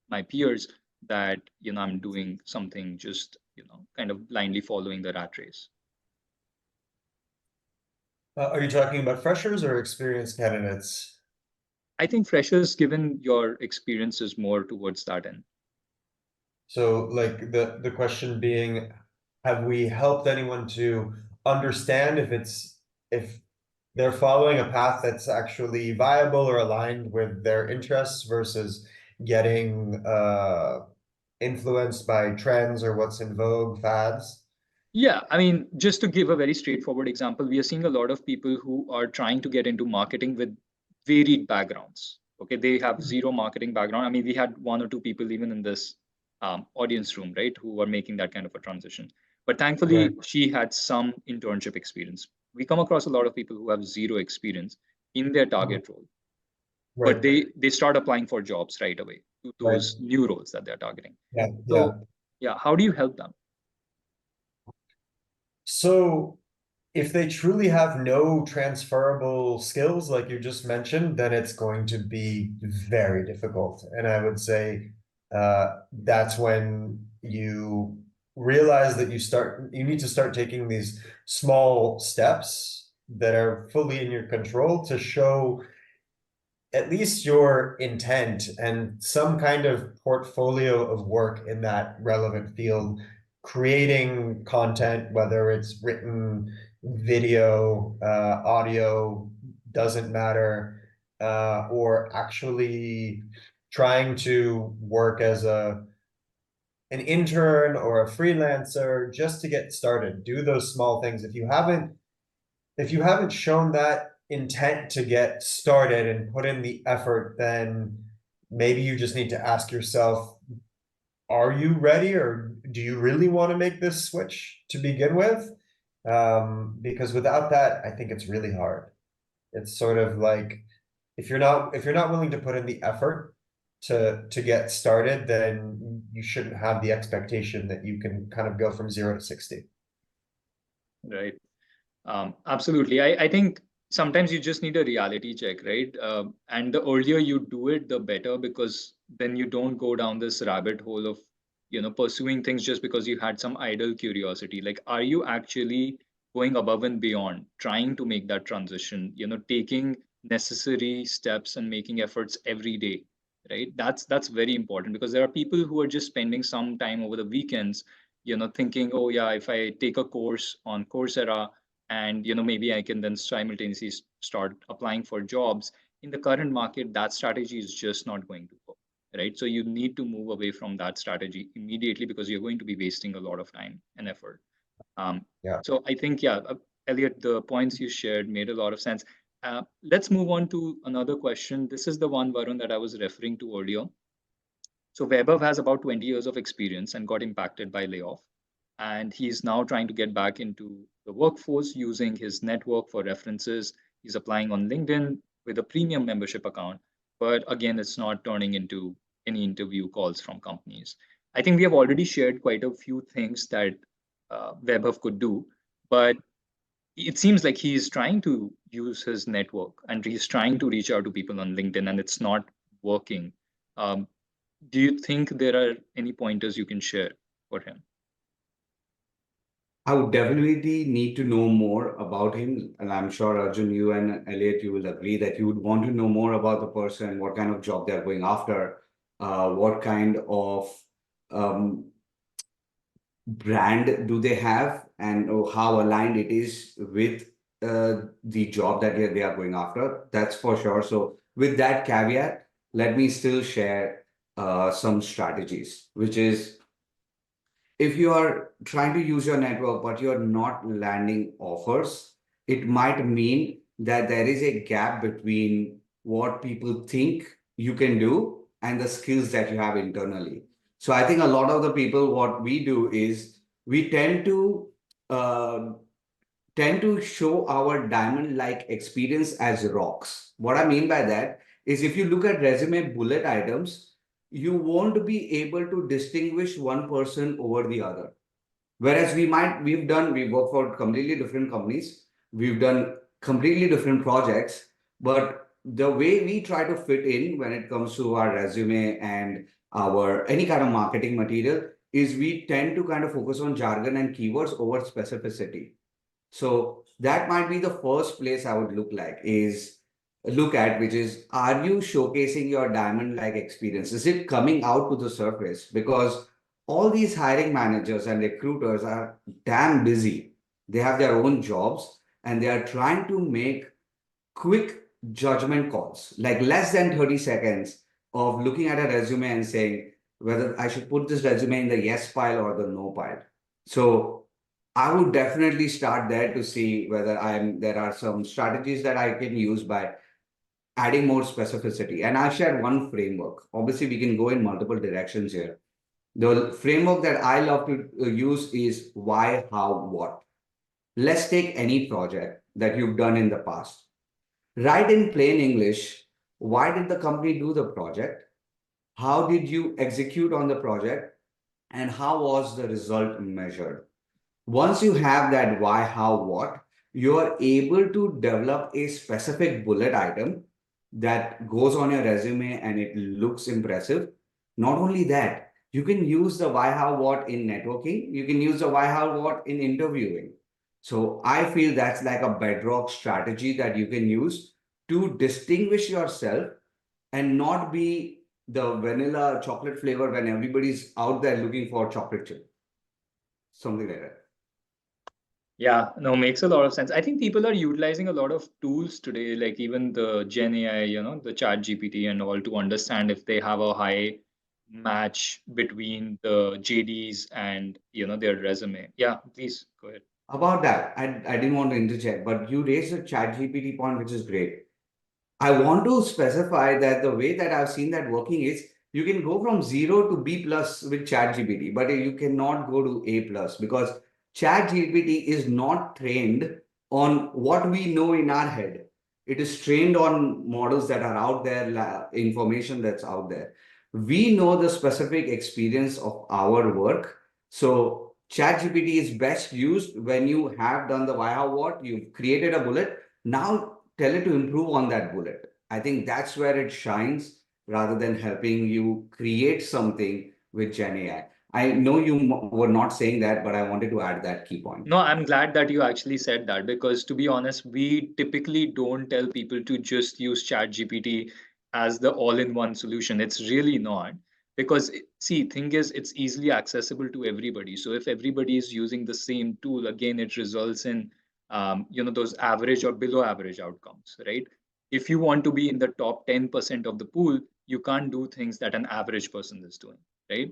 my peers that I'm doing something just kind of blindly following the rat race? Are you talking about freshers or experienced candidates? I think freshers, given your experience, is more towards that end. So like the question being, have we helped anyone to understand if they're following a path that's actually viable or aligned with their interests versus getting influenced by trends or what's in vogue, fads? Yeah, I mean, just to give a very straightforward example, we are seeing a lot of people who are trying to get into marketing with varied backgrounds. Okay, they have zero marketing background. I mean, we had 1 or 2 people even in this audience room, right, who are making that kind of a transition. But Right. thankfully, she had some internship experience. We come across a lot of people who have zero experience in their Mhm. target role, but Right. they start applying for jobs right away to Right. those new roles that they're targeting. Yeah. Yeah. So, yeah, how do you help them? So if they truly have no transferable skills, like you just mentioned, then it's going to be very difficult. And I would say that's when you realize that you need to start taking these small steps that are fully in your control to show at least your intent and some kind of portfolio of work in that relevant field, creating content, whether it's written, video, audio, doesn't matter, or actually trying to work as an intern or a freelancer just to get started. Do those small things. If you haven't shown that intent to get started and put in the effort, then maybe you just need to ask yourself, are you ready, or do you really want to make this switch to begin with? Because without that, I think it's really hard. It's sort of like if you're not willing to put in the effort to get started, then you shouldn't have the expectation that you can kind of go from 0 to 60. Right. Absolutely. I think sometimes you just need a reality check, right? And the earlier you do it, the better, because then you don't go down this rabbit hole of, pursuing things just because you had some idle curiosity. Like, are you actually going above and beyond, trying to make that transition, taking necessary steps and making efforts every day, right? That's very important, because there are people who are just spending some time over the weekends, thinking, oh yeah, if I take a course on Coursera, and maybe I can then simultaneously start applying for jobs. In the current market, that strategy is just not going to work, right? So you need to move away from that strategy immediately, because you're going to be wasting a lot of time and effort. um, Yeah. so I think, yeah, Elliot, the points you shared made a lot of sense. Let's move on to another question. This is the one, Varun, that I was referring to earlier. So Vaibhav has about 20 years of experience and got impacted by layoff. And he's now trying to get back into the workforce using his network for references. He's applying on LinkedIn with a premium membership account. But again, it's not turning into any interview calls from companies. I think we have already shared quite a few things that Vaibhav could do. But it seems like he's trying to use his network and he's trying to reach out to people on LinkedIn, and it's not working. Um, do you think there are any pointers you can share for him? I would definitely need to know more about him. And I'm sure, Arjun, you and Elliot, you will agree that you would want to know more about the person, what kind of job they're going after, what kind of um, brand do they have, and how aligned it is with the job that they are going after. That's for sure. So, with that caveat, let me still share some strategies, which is, if you are trying to use your network but you're not landing offers, it might mean that there is a gap between what people think you can do and the skills that you have internally. So I think a lot of the people, what we do is we uh, tend to show our diamond like experience as rocks. What I mean by that is, if you look at resume bullet items, you won't be able to distinguish one person over the other. Whereas we've worked for completely different companies, we've done completely different projects, but the way we try to fit in when it comes to our resume and our any kind of marketing material is we tend to kind of focus on jargon and keywords over specificity. So that might be the first place I would look at, which is, are you showcasing your diamond-like experience? Is it coming out to the surface? Because all these hiring managers and recruiters are damn busy. They have their own jobs and they are trying to make quick judgment calls, like less than 30 seconds of looking at a resume and saying whether I should put this resume in the yes pile or the no pile. So I would definitely start there to see whether there are some strategies that I can use by adding more specificity. And I'll share one framework. Obviously, we can go in multiple directions here. The framework that I love to use is why, how, what. Let's take any project that you've done in the past. Write in plain English, why did the company do the project? How did you execute on the project? And how was the result measured? Once you have that why, how, what, you are able to develop a specific bullet item that goes on your resume and it looks impressive. Not only that, you can use the why, how, what in networking. You can use the why, how, what in interviewing. So I feel that's like a bedrock strategy that you can use to distinguish yourself and not be the vanilla chocolate flavor when everybody's out there looking for chocolate chip, something like that. Yeah, no, makes a lot of sense. I think people are utilizing a lot of tools today, like even the Gen AI, the Chat GPT and all, to understand if they have a high match between the JDs and their resume. Yeah, please go ahead. About that, I didn't want to interject, but you raised a chat GPT point, which is great. I want to specify that the way that I've seen that working is, you can go from 0 to B plus with chat GPT, but you cannot go to A plus, because chat GPT is not trained on what we know in our head. It is trained on models that are out there, information that's out there. We know the specific experience of our work. So ChatGPT is best used when you have done the why, how, what, you've created a bullet. Now tell it to improve on that bullet. I think that's where it shines rather than helping you create something with Gen AI. I know you were not saying that, but I wanted to add that key point. No, I'm glad that you actually said that because to be honest, we typically don't tell people to just use ChatGPT as the all-in-one solution. It's really not because see, thing is, it's easily accessible to everybody. So if everybody is using the same tool, again, it results in those average or below average outcomes, right? If you want to be in the top 10% of the pool, you can't do things that an average person is doing, right?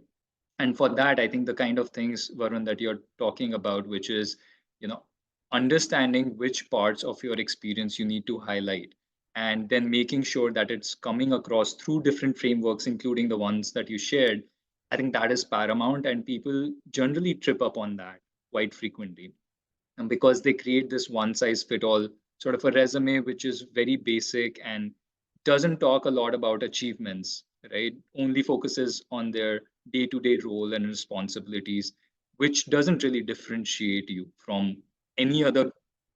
And for that, I think the kind of things, Varun, that you're talking about, which is, you know, understanding which parts of your experience you need to highlight, and then making sure that it's coming across through different frameworks, including the ones that you shared. I think that is paramount, and people generally trip up on that quite frequently. And because they create this one size fit all sort of a resume, which is very basic and doesn't talk a lot about achievements, right? Only focuses on their day to day role and responsibilities, which doesn't really differentiate you from any other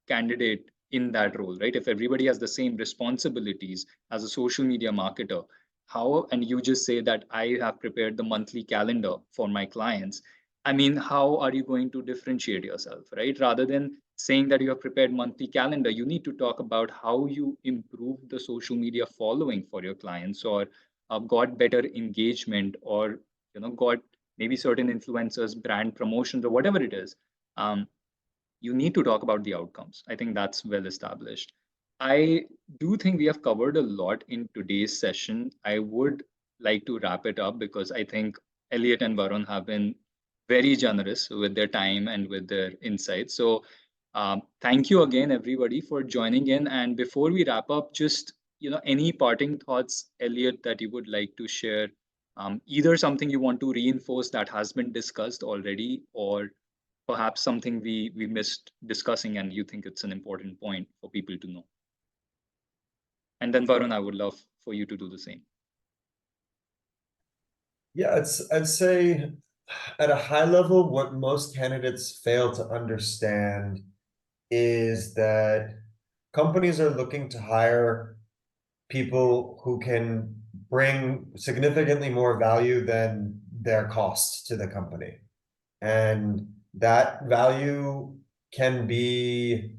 candidate in that role, right? If everybody has the same responsibilities as a social media marketer, how, and you just say that I have prepared the monthly calendar for my clients. I mean, how are you going to differentiate yourself, right? Rather than saying that you have prepared monthly calendar, you need to talk about how you improve the social media following for your clients, or got better engagement, or got maybe certain influencers, brand promotions, or whatever it is. You need to talk about the outcomes. I think that's well established. I do think we have covered a lot in today's session. I would like to wrap it up because I think Elliot and Varun have been very generous with their time and with their insights. So, thank you again, everybody, for joining in. And before we wrap up, just any parting thoughts, Elliot, that you would like to share, either something you want to reinforce that has been discussed already, or perhaps something we missed discussing and you think it's an important point for people to know. And then Varun, I would love for you to do the same. Yeah, I'd say at a high level, what most candidates fail to understand is that companies are looking to hire people who can bring significantly more value than their cost to the company. And that value can be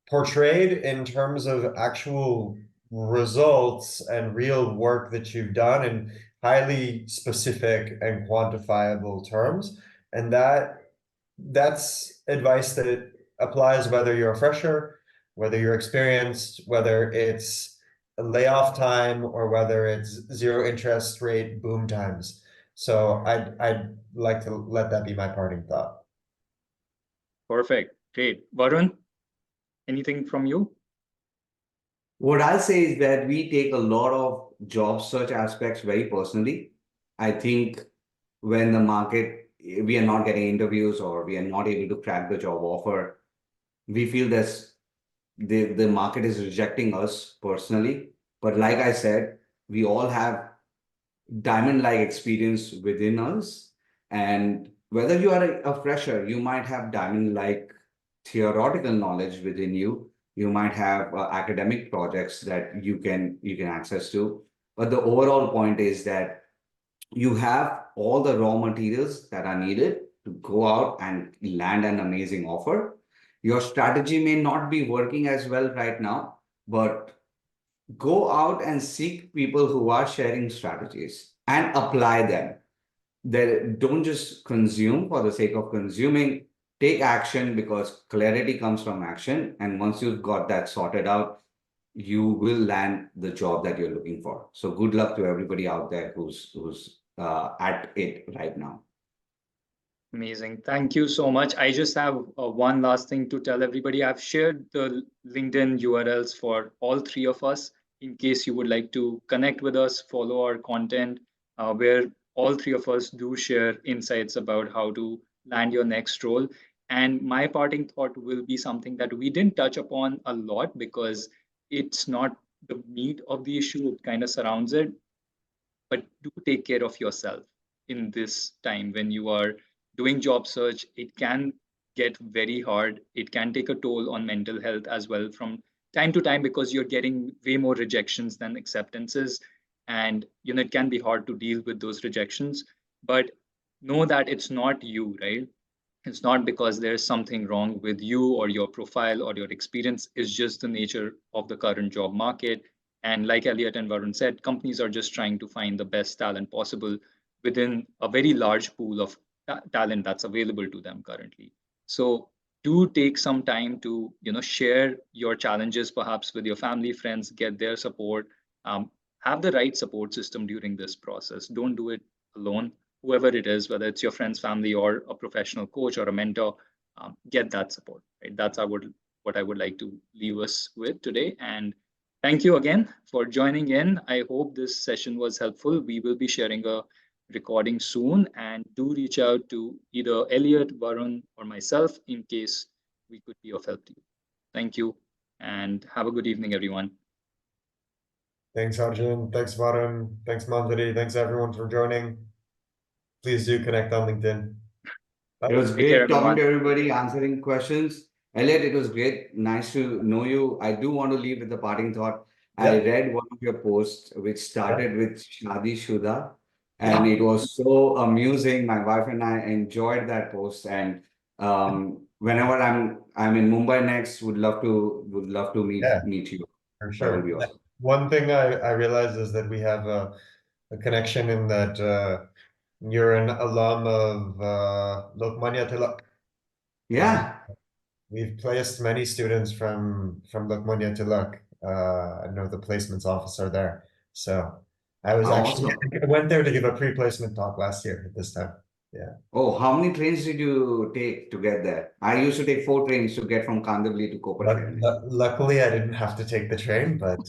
portrayed in terms of actual results and real work that you've done in highly specific and quantifiable terms. And that's advice that applies whether you're a fresher, whether you're experienced, whether it's a layoff time, or whether it's zero interest rate boom times. So I'd like to let that be my parting thought. Perfect. Great. Varun, anything from you? What I'll say is that we take a lot of job search aspects very personally. I think when the market, we are not getting interviews or we are not able to crack the job offer, we feel this the market is rejecting us personally. But like I said, we all have diamond-like experience within us. And whether you are a fresher, you might have diamond-like theoretical knowledge within you. You might have academic projects that you can access to. But the overall point is that you have all the raw materials that are needed to go out and land an amazing offer. Your strategy may not be working as well right now, but go out and seek people who are sharing strategies and apply them. Don't just consume for the sake of consuming. Take action, because clarity comes from action. And once you've got that sorted out, you will land the job that you're looking for. So good luck to everybody out there who's at it right now. Amazing. Thank you so much. I just have one last thing to tell everybody. I've shared the LinkedIn URLs for all three of us in case you would like to connect with us, follow our content, where all three of us do share insights about how to land your next role. And my parting thought will be something that we didn't touch upon a lot because it's not the meat of the issue, it kind of surrounds it. But do take care of yourself in this time when you are doing job search, it can get very hard. It can take a toll on mental health as well from time to time, because you're getting way more rejections than acceptances. And it can be hard to deal with those rejections. But know that it's not you, right? It's not because there's something wrong with you or your profile or your experience. It's just the nature of the current job market. And like Elliot and Varun said, companies are just trying to find the best talent possible within a very large pool of talent that's available to them currently. So do take some time to share your challenges perhaps with your family, friends, get their support. Have the right support system during this process. Don't do it alone. Whoever it is, whether it's your friends, family, or a professional coach or a mentor, get that support. Right? That's what I would like to leave us with today. And thank you again for joining in. I hope this session was helpful. We will be sharing a recording soon, and do reach out to either Elliot, Varun, or myself in case we could be of help to you. Thank you, and have a good evening, everyone. Thanks, Arjun. Thanks, Varun. Thanks, Mandari. Thanks, everyone, for joining. Please do connect on LinkedIn. It was Take care, great talking everyone. to everybody, answering questions. Elliot, it was great. Nice to know you. I do want to leave with a parting thought. I Yeah. read one of your posts, which started with Shadi Shuda, and Yeah. it was so amusing. My wife and I enjoyed that post. And whenever I'm in Mumbai next, would love to Yeah, meet you. for That sure. would be awesome. One thing I realized is that we have a connection in that you're an alum of Lokmanya Tilak. Yeah. We've placed many students from Lokmanya Tilak. I know the placements officer there. So I was actually Awesome. I went there to give a pre-placement talk last year at this time. Yeah. Oh, how many trains did you take to get there? I used to take 4 trains to get from Kandivali to Kopersheri. Luckily, I didn't have to take the train, but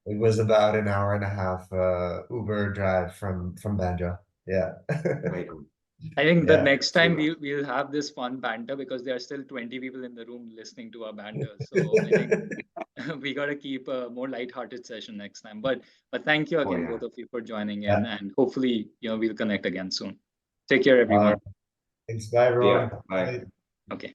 it was about an hour and a half Uber drive from Banja. Yeah. Very cool. I think the Yeah. next time Super. we'll have this fun banter, because there are still 20 people in the room listening to our banter. So I think we got to keep a more lighthearted session next time. But thank you Oh again, yeah. both of you, for joining in, Yeah. and hopefully we'll connect again soon. Take care, Uh, everyone. Thanks. Bye, Yeah. everyone. Bye. Okay.